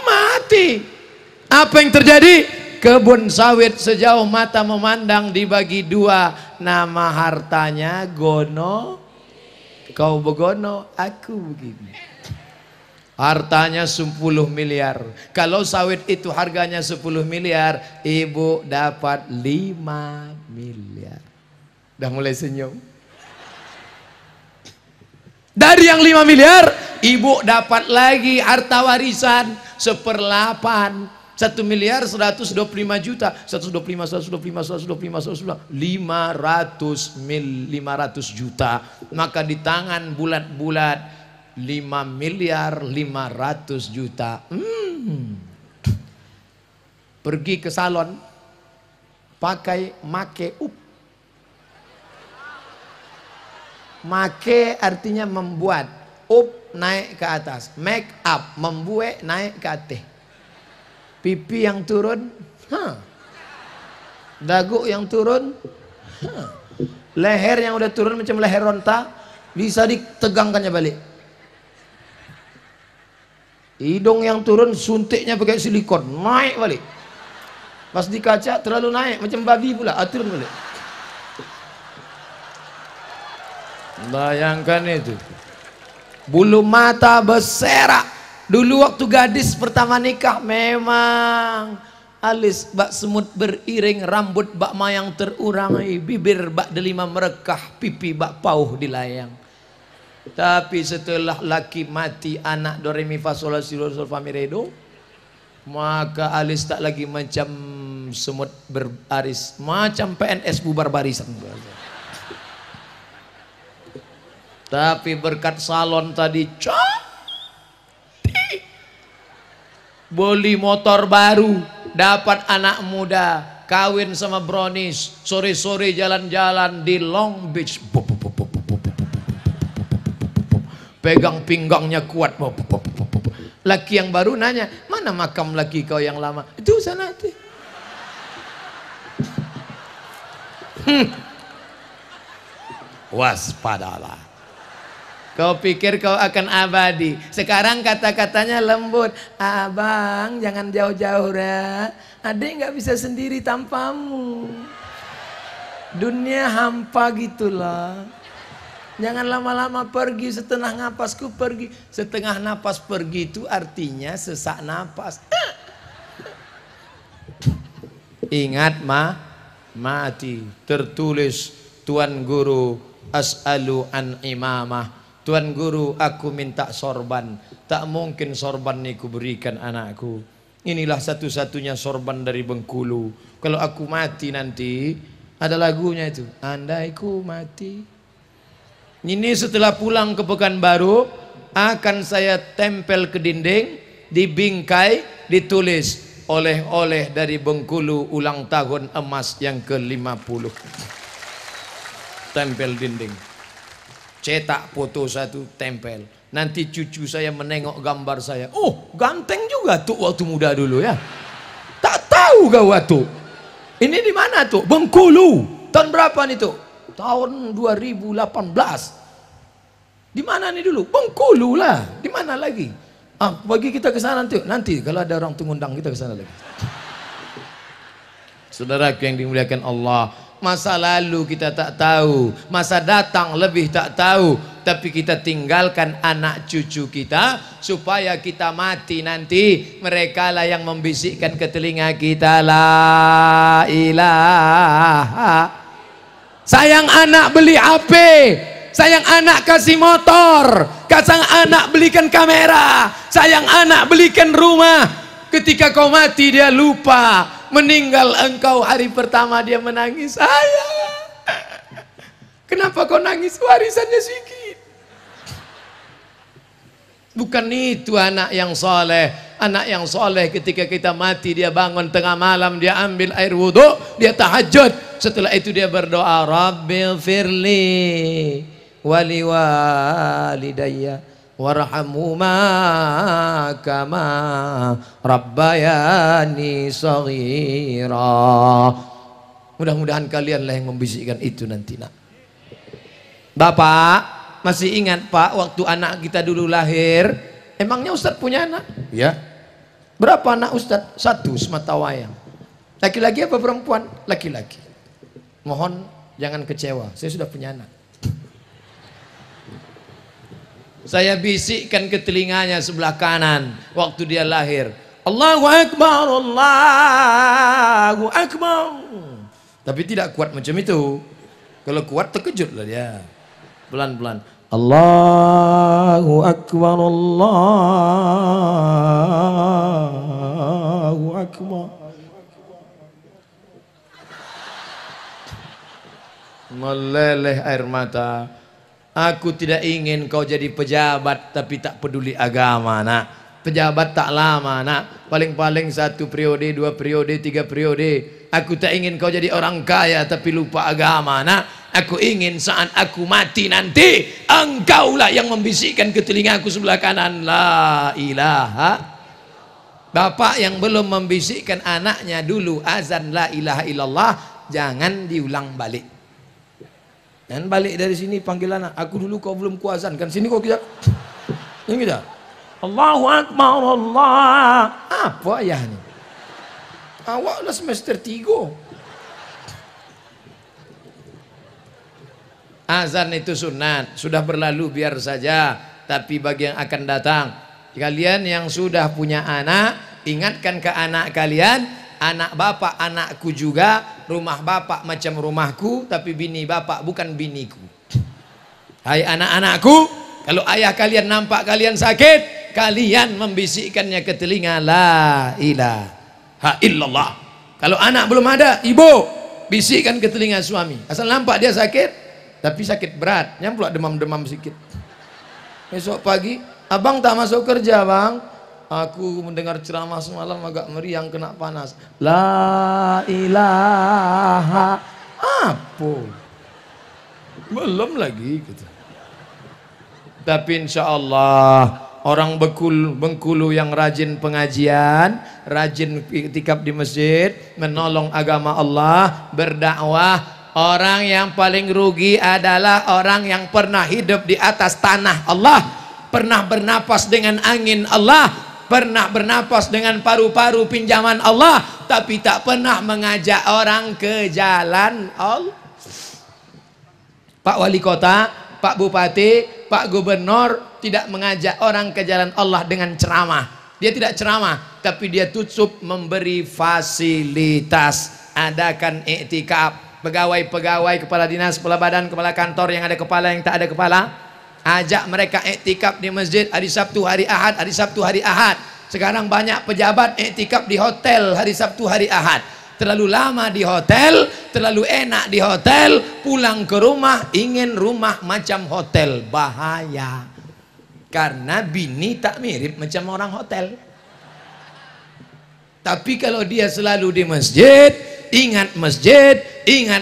Mati. Apa yang terjadi? Kebun sawit sejauh mata memandang dibagi 2. Nama hartanya Gono. Kau begono, aku begini. Hartanya 10 miliar. Kalau sawit itu harganya 10 miliar, ibu dapat 5 miliar. Udah mulai senyum. Dari yang 5 miliar, ibu dapat lagi harta warisan 1/8. 1 miliar 125 juta. 125 500 juta. Maka di tangan bulat-bulat 5 miliar 500 juta. Pergi ke salon, pakai make up. Make artinya membuat, up naik ke atas, make up membuat naik ke atas. Pipi yang turun, dagu yang turun, leher yang udah turun macam leher onta bisa ditegangkannya balik. Hidung yang turun suntiknya pakai silikon, naik balik. Pas di kaca terlalu naik macam babi pula, turun balik. Bayangkan itu. Bulu mata berserak. Dulu waktu gadis pertama nikah memang alis bak semut beriring, rambut bak mayang terurangi, bibir bak delima merekah, pipi bak pauh dilayang. Tapi setelah laki mati, anak do re mi fa sol la si do sol fa mi re do, maka alis tak lagi macam semut berbaris, macam PNS bubar barisan. Tapi berkat salon tadi cantik, beli motor baru, dapat anak muda, kawin sama brownies, sore-sore jalan-jalan di Long Beach, pegang pinggangnya kuat. Laki yang baru nanya, mana makam laki kau yang lama? Itu sana tuh. Waspadalah. Kau pikir kau akan abadi. Sekarang kata-katanya lembut. Abang jangan jauh-jauh ya. Adek nggak bisa sendiri tanpamu. Dunia hampa gitulah. Jangan lama-lama pergi, setengah napasku pergi. Setengah napas pergi itu artinya sesak napas. Ingat mati. Tertulis Tuan Guru as'alu an imamah. Tuan Guru, aku minta sorban. Tak mungkin sorban ini kuberikan anakku. Inilah satu-satunya sorban dari Bengkulu. Kalau aku mati nanti, ada lagunya itu. Andai ku mati. Ini setelah pulang ke Pekanbaru, akan saya tempel ke dinding, di bingkai ditulis oleh-oleh dari Bengkulu ulang tahun emas yang ke-50. Tempel dinding. Cetak foto satu, tempel. Nanti cucu saya menengok gambar saya. Oh, ganteng juga tuh waktu muda dulu ya. Tak tahu kau waktu. Ini di mana tuh? Bengkulu. Tahun berapa nih tuh? Tahun 2018. Di mana nih dulu? Bengkulu lah. Di mana lagi? Bagi kita ke sana tuh. Nanti kalau ada orang ngundang kita ke sana lagi. Saudaraku yang dimuliakan Allah, masa lalu kita tak tahu, masa datang lebih tak tahu, tapi kita tinggalkan anak cucu kita supaya kita mati nanti mereka lah yang membisikkan ke telinga kita, la ilaha. Sayang anak beli HP, sayang anak kasih motor, sayang anak belikan kamera, sayang anak belikan rumah. Ketika kau mati dia lupa, meninggal engkau hari pertama dia menangis. Ayah, kenapa kau nangis? Warisannya sedikit. Bukan itu anak yang soleh. Anak yang soleh ketika kita mati dia bangun tengah malam, dia ambil air wudhu, dia tahajud. Setelah itu dia berdoa, Rabbil firli wali walidayya warhamhuma kama rabbayani shaghira. Mudah-mudahan kalian lah yang membisikkan itu nanti nak. Bapak masih ingat Pak waktu anak kita dulu lahir? Emangnya Ustadz punya anak? Ya. Berapa anak Ustadz? 1 semata wayang. Laki-laki apa perempuan? Laki-laki. Mohon jangan kecewa, saya sudah punya anak. Saya bisikkan ke telinganya sebelah kanan waktu dia lahir, Allahu Akbar, Allahu Akbar. Tapi tidak kuat macam itu. Kalau kuat terkejut lah dia. Pelan-pelan, Allahu Akbar, Allahu Akbar. Meleleh air mata. Aku tidak ingin kau jadi pejabat tapi tak peduli agama nak. Pejabat tak lama nak. Paling-paling 1 periode, 2 periode, 3 periode. Aku tak ingin kau jadi orang kaya tapi lupa agama nak. Aku ingin saat aku mati nanti, engkaulah yang membisikkan ke telingaku sebelah kanan, la ilaha. Bapak yang belum membisikkan anaknya dulu azan la ilaha illallah, jangan diulang balik. Dan balik dari sini panggil anak, aku dulu kau belum kuazan kan, sini kau kita ini kita Allahu Akbar, Allah. Apa ayah ini? Awak udah semester 3. Azan itu sunat, sudah berlalu biar saja. Tapi bagi yang akan datang, kalian yang sudah punya anak, ingatkan ke anak kalian, anak bapak anakku juga, rumah bapak macam rumahku, tapi bini bapak bukan biniku. Hai anak-anakku, kalau ayah kalian nampak kalian sakit, kalian membisikkannya ke telinga, la ilaha illallah. Kalau anak belum ada, ibu bisikkan ke telinga suami. Asal nampak dia sakit, tapi sakit berat, nyamplok demam-demam sedikit. Besok pagi, abang tak masuk kerja bang. Aku mendengar ceramah semalam agak meriang, kena panas. La ilaha apa? Belum lagi gitu. Tapi insya Allah orang Bengkulu yang rajin pengajian, rajin iktikaf di masjid, menolong agama Allah, berdakwah, orang yang paling rugi adalah orang yang pernah hidup di atas tanah Allah, pernah bernapas dengan angin Allah, pernah bernapas dengan paru-paru pinjaman Allah, tapi tak pernah mengajak orang ke jalan Allah. Pak Wali Kota, Pak Bupati, Pak Gubernur tidak mengajak orang ke jalan Allah dengan ceramah. Dia tidak ceramah, tapi dia tutup memberi fasilitas. Adakan iktikaf. Pegawai-pegawai, kepala dinas, kepala badan, kepala kantor yang ada kepala, yang tak ada kepala, ajak mereka iktikaf di masjid hari Sabtu, hari Ahad, hari Sabtu, hari Ahad. Sekarang banyak pejabat iktikaf di hotel hari Sabtu, hari Ahad. Terlalu lama di hotel, terlalu enak di hotel, pulang ke rumah ingin rumah macam hotel. Bahaya. Karena bini tak mirip macam orang hotel. Tapi kalau dia selalu di masjid, ingat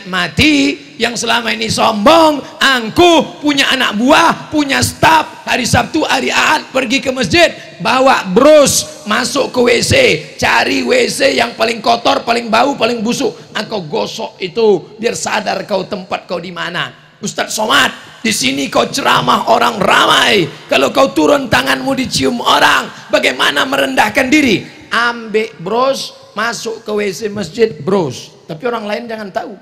mati, yang selama ini sombong, angkuh, punya anak buah, punya staf, hari Sabtu, hari Ahad pergi ke masjid, bawa brus, masuk ke WC, cari WC yang paling kotor, paling bau, paling busuk, engkau gosok itu, biar sadar kau tempat kau di mana. Ustadz Somad, di sini kau ceramah orang ramai, kalau kau turun tanganmu dicium orang, bagaimana merendahkan diri? Ambil bros, masuk ke WC masjid bros, tapi orang lain jangan tahu.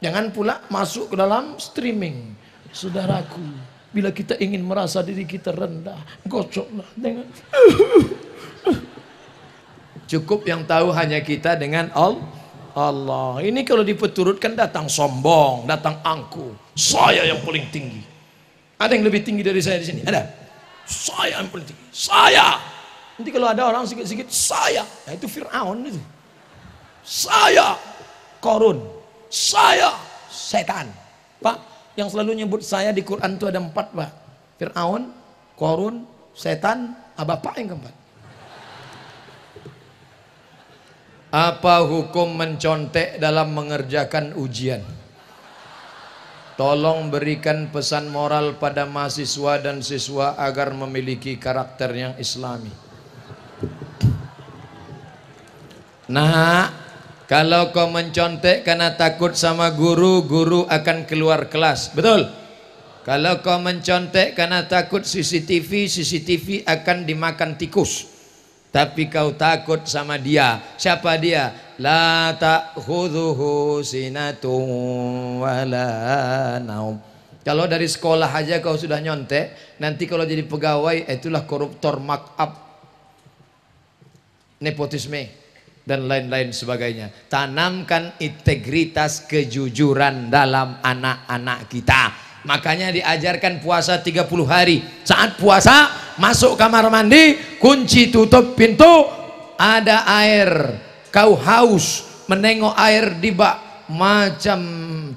Jangan pula masuk ke dalam streaming. Saudaraku, bila kita ingin merasa diri kita rendah, gocoklah dengan cukup yang tahu hanya kita dengan Allah. Ini kalau dipeturutkan datang sombong, datang angkuh. Saya yang paling tinggi. Ada yang lebih tinggi dari saya di sini? Ada? Saya yang paling tinggi. Saya. Nanti kalau ada orang sikit-sikit saya, nah itu Fir'aun itu. Saya Korun, saya setan. Pak, yang selalu nyebut saya di Quran itu ada 4 Pak. Fir'aun, Korun, setan, Bapak yang keempat. Apa hukum mencontek dalam mengerjakan ujian? Tolong berikan pesan moral pada mahasiswa dan siswa agar memiliki karakter yang islami. Nah, kalau kau mencontek karena takut sama guru, guru akan keluar kelas. Betul? Kalau kau mencontek karena takut CCTV, CCTV akan dimakan tikus. Tapi kau takut sama dia. Siapa dia? La ta'khudhuhu sinatun wala naum. Kalau dari sekolah aja kau sudah nyontek, nanti kalau jadi pegawai itulah koruptor, markup, nepotisme dan lain-lain sebagainya. Tanamkan integritas, kejujuran dalam anak-anak kita. Makanya diajarkan puasa 30 hari. Saat puasa masuk kamar mandi, kunci tutup pintu, ada air, kau haus menengok air di bak macam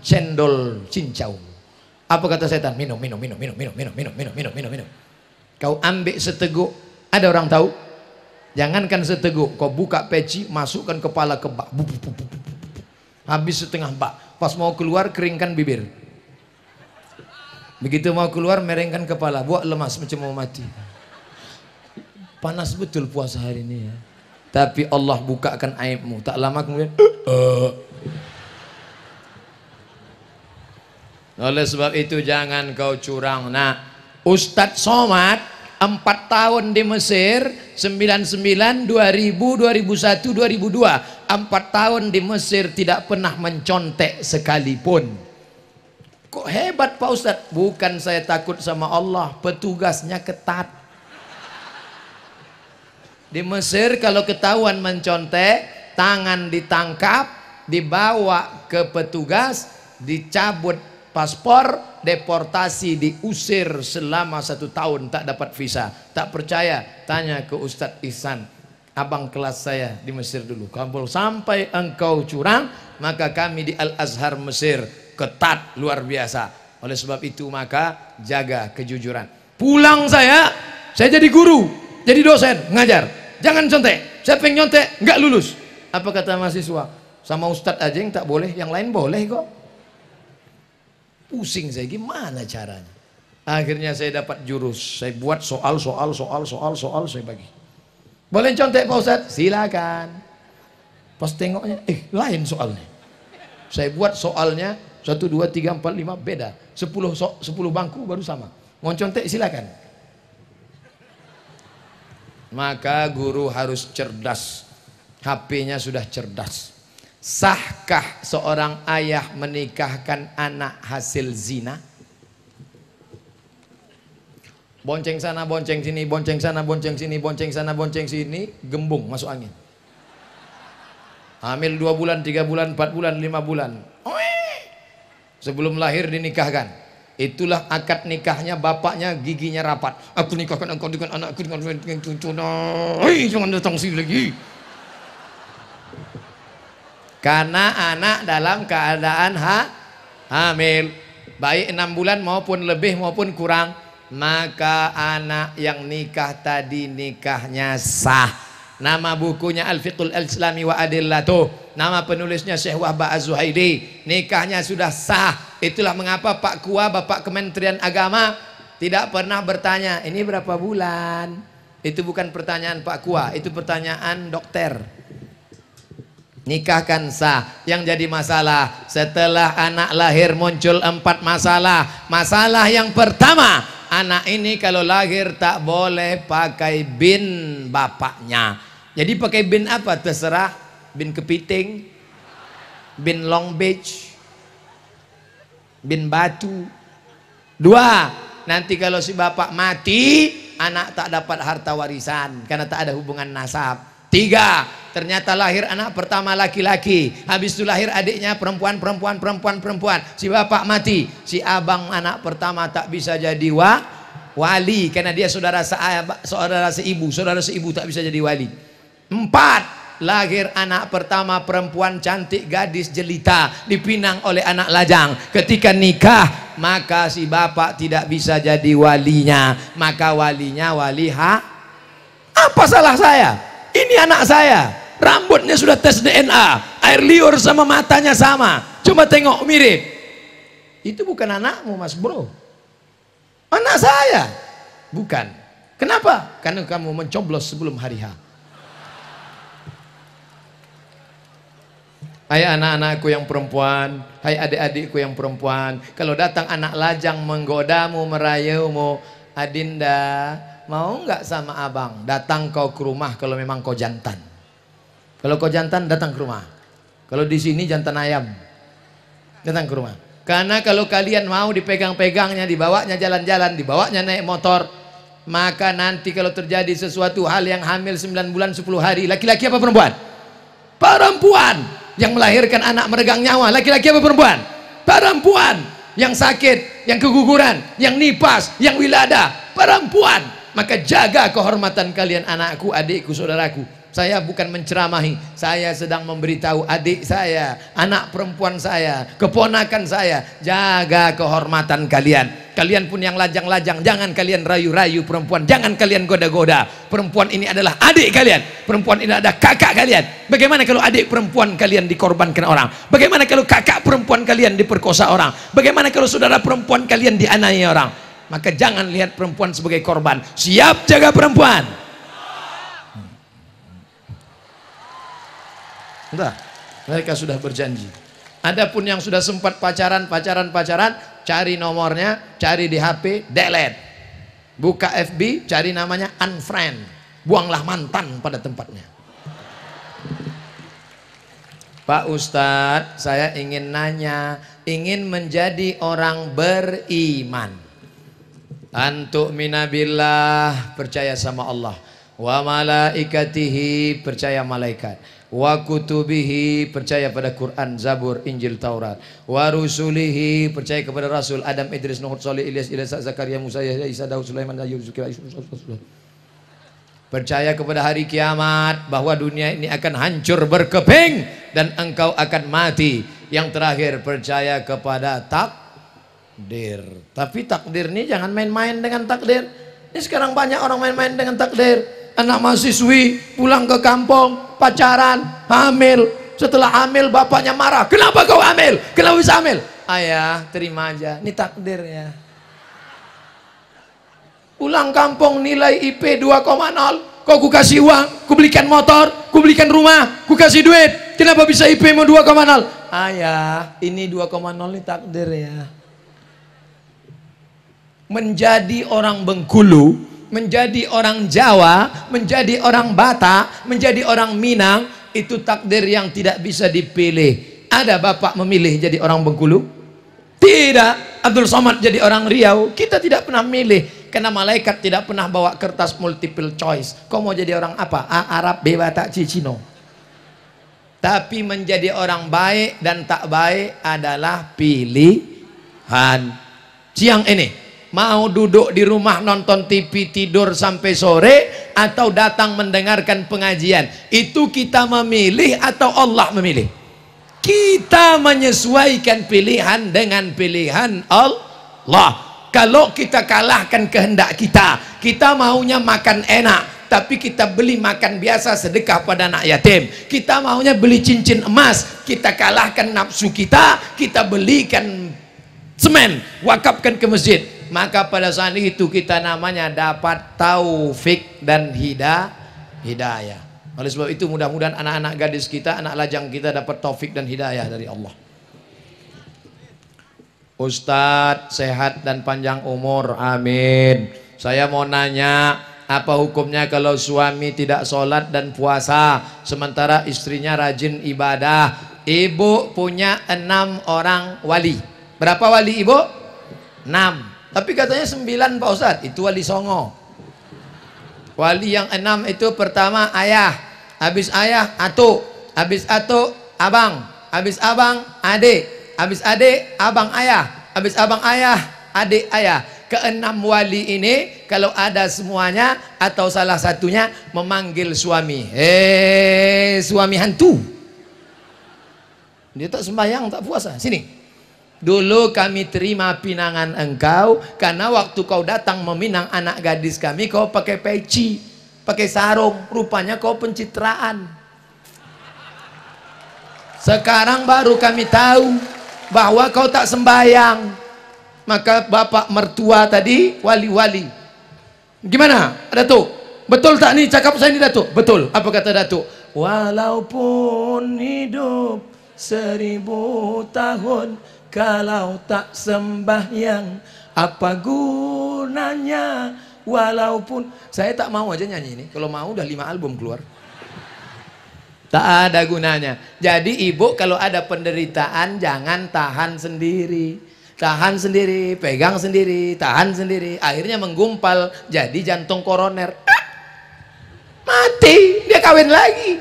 cendol cincau. Apa kata setan? Minum. Kau ambil seteguk, ada orang tahu? Jangankan seteguk, kau buka peci, masukkan kepala ke bak, habis setengah bak. Pas mau keluar keringkan bibir. Begitu mau keluar merengkan kepala, buat lemas macam mau mati. Panas betul puasa hari ini ya. Tapi Allah bukakan aibmu. Tak lama kemudian oleh sebab itu jangan kau curang. Nah, Ustadz Somad 4 tahun di Mesir, 99, 2000, 2001, 2002, 4 tahun di Mesir tidak pernah mencontek sekalipun. Kok hebat Pak Ustadz? Bukan saya takut sama Allah, petugasnya ketat. Di Mesir kalau ketahuan mencontek, tangan ditangkap, dibawa ke petugas, dicabut paspor, deportasi, diusir selama 1 tahun, tak dapat visa. Tak percaya, tanya ke Ustadz Ihsan, abang kelas saya di Mesir dulu. Kalau sampai engkau curang, maka kami di Al-Azhar Mesir ketat luar biasa. Oleh sebab itu maka jaga kejujuran. Pulang saya jadi guru, jadi dosen, ngajar. Jangan contek. Siapa yang nyontek nggak lulus. Apa kata mahasiswa? Sama Ustadz aja yang tak boleh, yang lain boleh kok. Pusing saya, gimana caranya? Akhirnya saya dapat jurus. Saya buat soal saya bagi. Boleh contek Pak Ustadz? Silakan. Pas tengoknya, lain soalnya. Saya buat soalnya 1, 2, 3, 4, 5 beda. 10 bangku baru sama. Mau contek silakan. Maka guru harus cerdas. HP-nya sudah cerdas. Sahkah seorang ayah menikahkan anak hasil zina? Bonceng sana, bonceng sini, bonceng sana, bonceng sini, bonceng sana, bonceng sini, gembung masuk angin. Hamil 2 bulan, 3 bulan, 4 bulan, 5 bulan. Sebelum lahir dinikahkan. Itulah akad nikahnya, bapaknya giginya rapat. Aku nikahkan engkau dengan anakku dengan jangan datang sini lagi. Karena anak dalam keadaan hamil, baik 6 bulan maupun lebih maupun kurang, maka anak yang nikah tadi nikahnya sah. Nama bukunya Al-Fiqhul Islami wa Adillatuh. Nama penulisnya Syekh Wahbah Az-Zuhaidi. Nikahnya sudah sah. Itulah mengapa Pak Kua, Bapak Kementerian Agama, tidak pernah bertanya, ini berapa bulan? Itu bukan pertanyaan Pak Kua, itu pertanyaan dokter. Nikahkan sah. Yang jadi masalah, setelah anak lahir muncul 4 masalah. Masalah yang pertama, anak ini kalau lahir tak boleh pakai bin bapaknya. Jadi pakai bin apa? Terserah. Bin kepiting, bin Long Beach, bin Batu. 2, nanti kalau si bapak mati, anak tak dapat harta warisan karena tak ada hubungan nasab. 3, ternyata lahir anak pertama laki-laki, habis itu lahir adiknya perempuan. Si bapak mati, si abang anak pertama tak bisa jadi wali karena dia saudara seibu tak bisa jadi wali. 4, lahir anak pertama perempuan cantik, gadis jelita, dipinang oleh anak lajang. Ketika nikah, maka si bapak tidak bisa jadi walinya, maka walinya wali apa salah saya? Ini anak saya, rambutnya sudah tes DNA, air liur sama matanya sama, coba tengok mirip. Itu bukan anakmu mas bro, anak saya. Bukan. Kenapa? Karena kamu mencoblos sebelum hari H. Hai anak-anakku yang perempuan, hai adik-adikku yang perempuan, kalau datang anak lajang menggodamu, merayumu, Adinda, mau nggak sama abang? Datang kau ke rumah kalau memang kau jantan. Kalau kau jantan, datang ke rumah. Kalau di sini jantan ayam, datang ke rumah. Karena kalau kalian mau dipegang-pegangnya, dibawanya jalan-jalan, dibawanya naik motor, maka nanti kalau terjadi sesuatu hal yang hamil 9 bulan 10 hari, laki-laki apa perempuan? Perempuan. Yang melahirkan anak meregang nyawa, laki-laki apa perempuan? Perempuan. Yang sakit, yang keguguran, yang nipas, yang wilada, perempuan. Maka jaga kehormatan kalian, anakku, adikku, saudaraku. Saya bukan menceramahi, saya sedang memberitahu adik saya, anak perempuan saya, keponakan saya, jaga kehormatan kalian. Kalian pun yang lajang-lajang, jangan kalian rayu-rayu perempuan, jangan kalian goda-goda. Perempuan ini adalah adik kalian, perempuan ini adalah kakak kalian. Bagaimana kalau adik perempuan kalian dikorbankan orang? Bagaimana kalau kakak perempuan kalian diperkosa orang? Bagaimana kalau saudara perempuan kalian dianiaya orang? Maka jangan lihat perempuan sebagai korban. Siap jaga perempuan. Entah, mereka sudah berjanji. Adapun yang sudah sempat pacaran, cari nomornya, cari di HP, delete. Buka FB, cari namanya, unfriend. Buanglah mantan pada tempatnya. Pak Ustadz, saya ingin nanya, ingin menjadi orang beriman. Antuk minabillah, percaya sama Allah. Wa malaikatihi, percaya malaikat. wa kutubihi, percaya pada Quran, Zabur, Injil, Taurat, wa rusulihi, percaya kepada Rasul Adam, Idris, Nuh, Saleh, Ilyas, Zakaria, Musa, Yahya, Isa, Daud, Sulaiman, Ayub, Zulkifli, percaya kepada hari kiamat, bahwa dunia ini akan hancur berkeping dan engkau akan mati. Yang terakhir, percaya kepada takdir. Tapi takdir ini jangan main-main dengan takdir. Ini sekarang banyak orang main-main dengan takdir. Anak mahasiswi pulang ke kampung, pacaran, hamil. Setelah hamil bapaknya marah. Kenapa kau hamil? Kenapa bisa hamil? Ayah, terima aja. Ini takdir ya. Pulang kampung nilai IP 2,0. Kok ku kasih uang, ku belikan motor, ku belikan rumah, ku kasih duit. Kenapa bisa IP mu 2,0? Ayah, ini 2,0 ini takdir ya. Menjadi orang Bengkulu, menjadi orang Jawa, menjadi orang Batak, menjadi orang Minang, itu takdir yang tidak bisa dipilih. Ada bapak memilih jadi orang Bengkulu? Tidak. Abdul Somad jadi orang Riau? Kita tidak pernah milih. Karena malaikat tidak pernah bawa kertas multiple choice. Kau mau jadi orang apa? A, Arab, B, Batak, C, Cino. Tapi menjadi orang baik dan tak baik adalah pilihan. Siang ini mau duduk di rumah nonton TV tidur sampai sore, atau datang mendengarkan pengajian, itu kita memilih atau Allah memilih? Kita menyesuaikan pilihan dengan pilihan Allah. Kalau kita kalahkan kehendak kita, kita maunya makan enak, tapi kita beli makan biasa sedekah pada anak yatim. Kita maunya beli cincin emas, kita kalahkan nafsu kita, kita belikan semen, wakafkan ke masjid. Maka pada saat itu kita namanya dapat taufik dan hidayah. Oleh sebab itu mudah-mudahan anak-anak gadis kita, anak lajang kita dapat taufik dan hidayah dari Allah. Ustadz sehat dan panjang umur, amin. Saya mau nanya, apa hukumnya kalau suami tidak sholat dan puasa sementara istrinya rajin ibadah? Ibu punya 6 orang wali. Berapa wali ibu? 6. Tapi katanya 9 Pak Ustadz. Itu wali songo. Wali yang 6 itu pertama ayah, habis ayah atu, habis atu abang, habis abang adik, habis adik abang ayah, habis abang ayah adik ayah. Ke-6 wali ini kalau ada semuanya atau salah satunya memanggil suami, suami hantu, dia tak sembahyang tak puasa, sini dulu kami terima pinangan engkau, karena waktu kau datang meminang anak gadis kami kau pakai peci, pakai sarung, rupanya kau pencitraan. Sekarang baru kami tahu bahwa kau tak sembahyang. Maka bapak mertua tadi wali-wali, gimana Datuk? Betul tak nih cakap saya ini Datuk? Betul. Apa kata Datuk? Walaupun hidup 1000 tahun, kalau tak sembahyang apa gunanya? Walaupun saya tak mau aja nyanyi ini, kalau mau udah 5 album keluar. Tak ada gunanya. Jadi ibu kalau ada penderitaan jangan tahan sendiri. Tahan sendiri, pegang sendiri, tahan sendiri. Akhirnya menggumpal jadi jantung koroner. Mati, dia kawin lagi.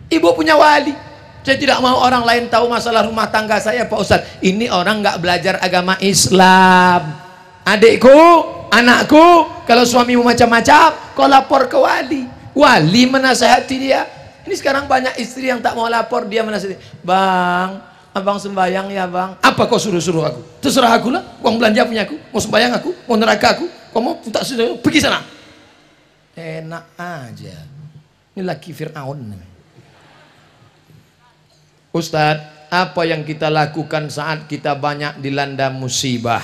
Ibu punya wali. Saya tidak mau orang lain tahu masalah rumah tangga saya Pak Ustadz. Ini orang nggak belajar agama Islam. Adikku, anakku, kalau suamimu macam-macam, kau lapor ke wali. Wali menasehati dia. Ini sekarang banyak istri yang tak mau lapor, dia menasehati. Bang, abang sembahyang ya bang. Apa kau suruh-suruh aku? Terserah aku lah. Uang belanja punya aku. Mau sembahyang aku, mau neraka aku. Kau mau tak sudah pergi sana. Enak aja. Ini laki Fir'aun. Ustadz, apa yang kita lakukan saat kita banyak dilanda musibah?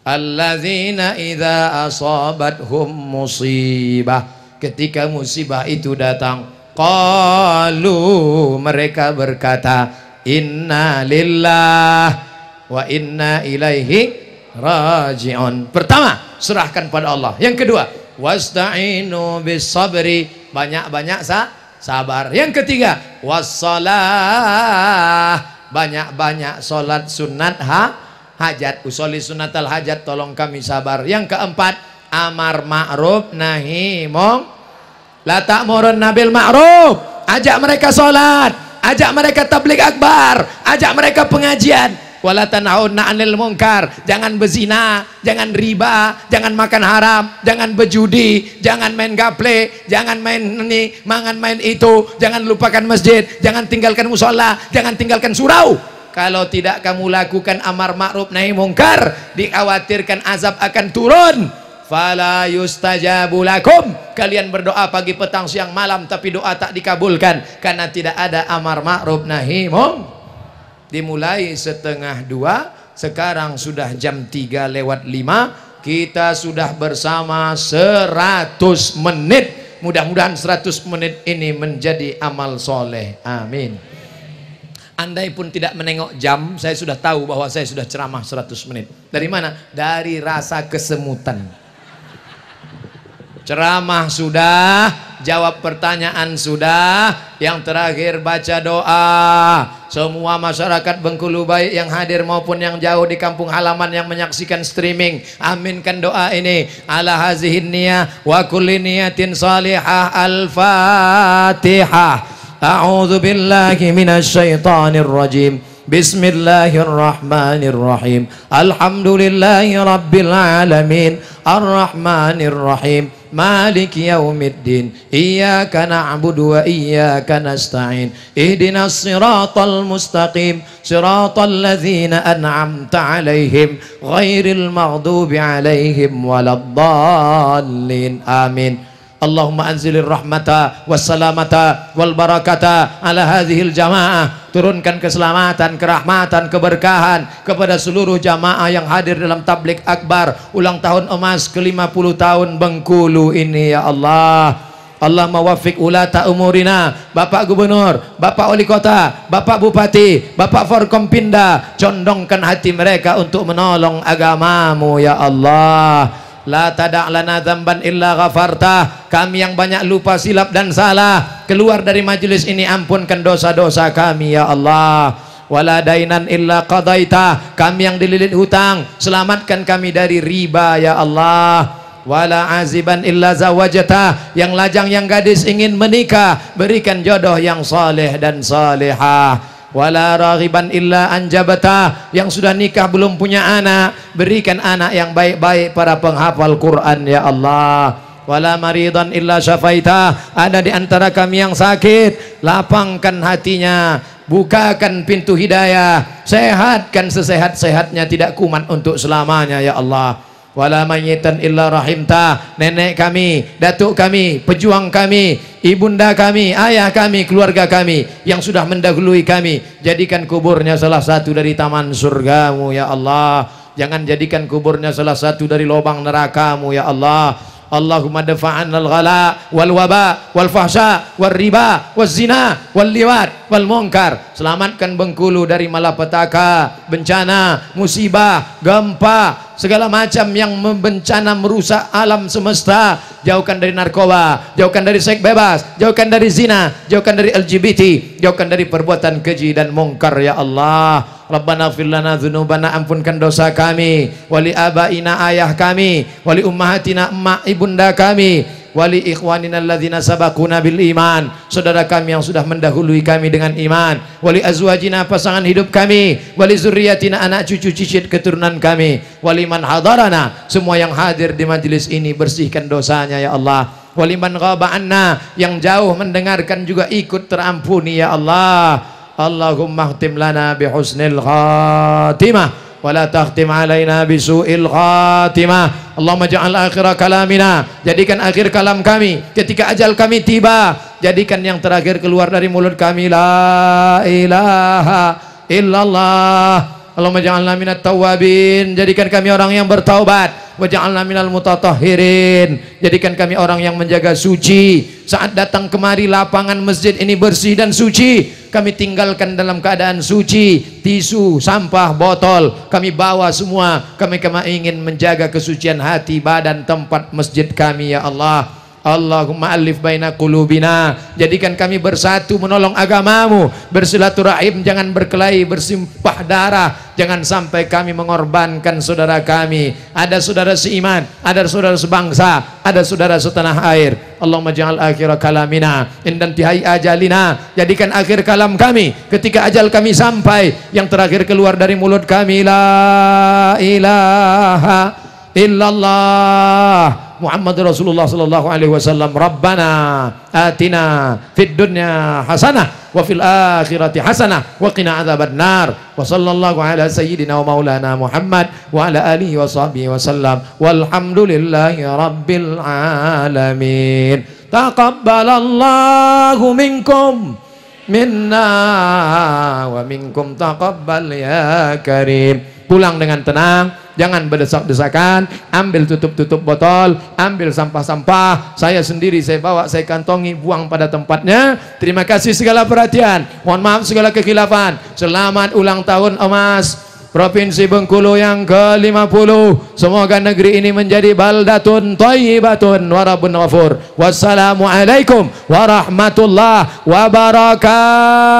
Alladzina idza asabathum musibah. Ketika musibah itu datang, qalu, mereka berkata, inna lillah wa inna ilaihi raji'un. Pertama, serahkan pada Allah. Yang kedua, wasta'inu bis sabri, banyak-banyak sabar. Yang ketiga, wassalah, banyak-banyak solat sunat hajat. Usoli sunatal hajat, tolong kami sabar. Yang keempat, amar ma'ruf nahi mung, la ta'murun nabil ma'ruf ajak mereka sholat, ajak mereka tabligh akbar, ajak mereka pengajian. Wala tanhauna 'anil munkar, jangan berzina, jangan riba, jangan makan haram, jangan berjudi, jangan main gaple, jangan main ini, main itu, jangan lupakan masjid, jangan tinggalkan musola, jangan tinggalkan surau. Kalau tidak kamu lakukan amar ma'ruf nahi munkar, dikhawatirkan azab akan turun. Fala yustajabu lakum, kalian berdoa pagi petang siang malam tapi doa tak dikabulkan karena tidak ada amar ma'ruf nahi munkar. Dimulai 1:30, sekarang sudah jam 3:05, kita sudah bersama 100 menit. Mudah-mudahan 100 menit ini menjadi amal soleh, amin. Andai pun tidak menengok jam, saya sudah tahu bahwa saya sudah ceramah 100 menit. Dari mana? Dari rasa kesemutan. Ceramah sudah, jawab pertanyaan sudah, yang terakhir baca doa. Semua masyarakat Bengkulu baik yang hadir maupun yang jauh di kampung halaman yang menyaksikan streaming, aminkan doa ini. Ala hazihin niyah wa kulli niyatin salihah. Al-Fatihah. A'udzu billahi minasyaitonir rajim. Bismillahirrahmanirrahim. Alhamdulillahi rabbil alamin. Ar-Rahmanirrahim. Maliki yaumiddin. Iyyaka na'budu wa iyyaka nasta'in. Ihdinas siratal mustaqim. Siratal ladzina an'amta 'alaihim ghairil maghdubi 'alaihim waladdallin. Amin. Allahumma anzilir rahmata wassalamata wal barakata ala hadhil jamaah. Turunkan keselamatan, kerahmatan, keberkahan kepada seluruh jamaah yang hadir dalam tabligh akbar ulang tahun emas ke-50 tahun Bengkulu ini ya Allah. Allah mawaffiq ulata umurina, Bapak Gubernur, Bapak Wali Kota, Bapak Bupati, Bapak Forkompinda, condongkan hati mereka untuk menolong agamamu ya Allah. La tada' lana dzamban illa ghafartah. Kami yang banyak lupa, silap dan salah keluar dari majelis ini, ampunkan dosa-dosa kami ya Allah. Wala dainan illa qadaita. Kami yang dililit hutang, selamatkan kami dari riba ya Allah. Wala aziban illa zawajata. Yang lajang yang gadis ingin menikah, berikan jodoh yang saleh dan salihah. Wala raghiban illa anjabata. Yang sudah nikah belum punya anak, berikan anak yang baik-baik para penghafal Quran ya Allah. Wala maridan illa syafaita. Ada di antara kami yang sakit, lapangkan hatinya, bukakan pintu hidayah, sehatkan sesehat-sehatnya, tidak kumat untuk selamanya ya Allah. Wala mayyitan illa rahimta. Nenek kami, datuk kami, pejuang kami, ibunda kami, ayah kami, keluarga kami yang sudah mendahului kami, jadikan kuburnya salah satu dari taman surgamu ya Allah. Jangan jadikan kuburnya salah satu dari lubang nerakamu ya Allah. Allahumma dafa'anna al-ghala wal waba wal fahsya wal riba wal zina wal liwat wal munkar. Selamatkan Bengkulu dari malapetaka, bencana, musibah, gempa, segala macam yang bencana merusak alam semesta. Jauhkan dari narkoba, jauhkan dari seks bebas, jauhkan dari zina, jauhkan dari LGBT, jauhkan dari perbuatan keji dan munkar ya Allah. Rabbana ighfir lana dzunubana, ampunkan dosa kami, wali abaina, ayah kami, wali ummahatina, emak ibunda kami, wali ikhwanina alladzina sabaquna bil iman, saudara kami yang sudah mendahului kami dengan iman, wali azwajina, pasangan hidup kami, wali zurriyatina, anak cucu cicit keturunan kami, wali man hadarana, semua yang hadir di majelis ini bersihkan dosanya ya Allah. Wali man ghaba anna, yang jauh mendengarkan juga ikut terampuni ya Allah. Allahumma khtim lana bihusnil khatimah wa la takhtim alaina bisu'il khatimah. Allahumma ja'al akhira kalamina, jadikan akhir kalam kami ketika ajal kami tiba, jadikan yang terakhir keluar dari mulut kami la ilaha illallah. Allahumma ja'alna minat tawabin, jadikan kami orang yang bertaubat. Wa ja'alna minal mutatahhirin, jadikan kami orang yang menjaga suci. Saat datang kemari lapangan masjid ini bersih dan suci, kami tinggalkan dalam keadaan suci. Tisu, sampah, botol kami bawa semua. Kami ingin menjaga kesucian hati, badan, tempat masjid kami ya Allah. Allahumma alif baina qulubina, jadikan kami bersatu menolong agamamu, bersilaturahim, jangan berkelahi, bersimpah darah, jangan sampai kami mengorbankan saudara kami. Ada saudara seiman, ada saudara sebangsa, ada saudara setanah air. Allahumma ja'al akhir kalamina indan tihai ajalina, jadikan akhir kalam kami ketika ajal kami sampai, yang terakhir keluar dari mulut kami la ilaha illallah Muhammad Rasulullah sallallahu alaihi wasallam. Rabbana atina fid dunya hasanah wa fil akhirati hasanah wa qina adzabannar. Wa sallallahu ala sayyidina wa maulana Muhammad wa ala alihi wa sahbihi wasallam. Walhamdulillahi rabbil alamin. Taqabbalallahu minkum minna wa minkum taqabbal ya karim. Pulang dengan tenang, jangan berdesak-desakan, ambil tutup-tutup botol, ambil sampah-sampah, saya sendiri saya bawa, saya kantongi, buang pada tempatnya. Terima kasih segala perhatian, mohon maaf segala kekhilafan. Selamat ulang tahun emas Provinsi Bengkulu yang ke-50. Semoga negeri ini menjadi baldatun thayyibatun wa rabbun ghafur. Wassalamualaikum warahmatullahi wabarakatuh.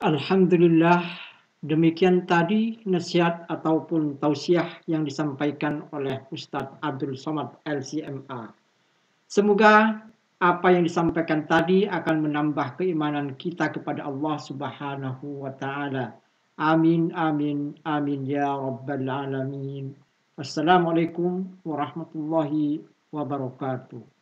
Alhamdulillah, demikian tadi nasihat ataupun tausiah yang disampaikan oleh Ustadz Abdul Somad LCMA. Semoga apa yang disampaikan tadi akan menambah keimanan kita kepada Allah Subhanahu wa Ta'ala. Amin, amin, amin ya Rabbal Alamin. Wassalamualaikum warahmatullahi wabarakatuh.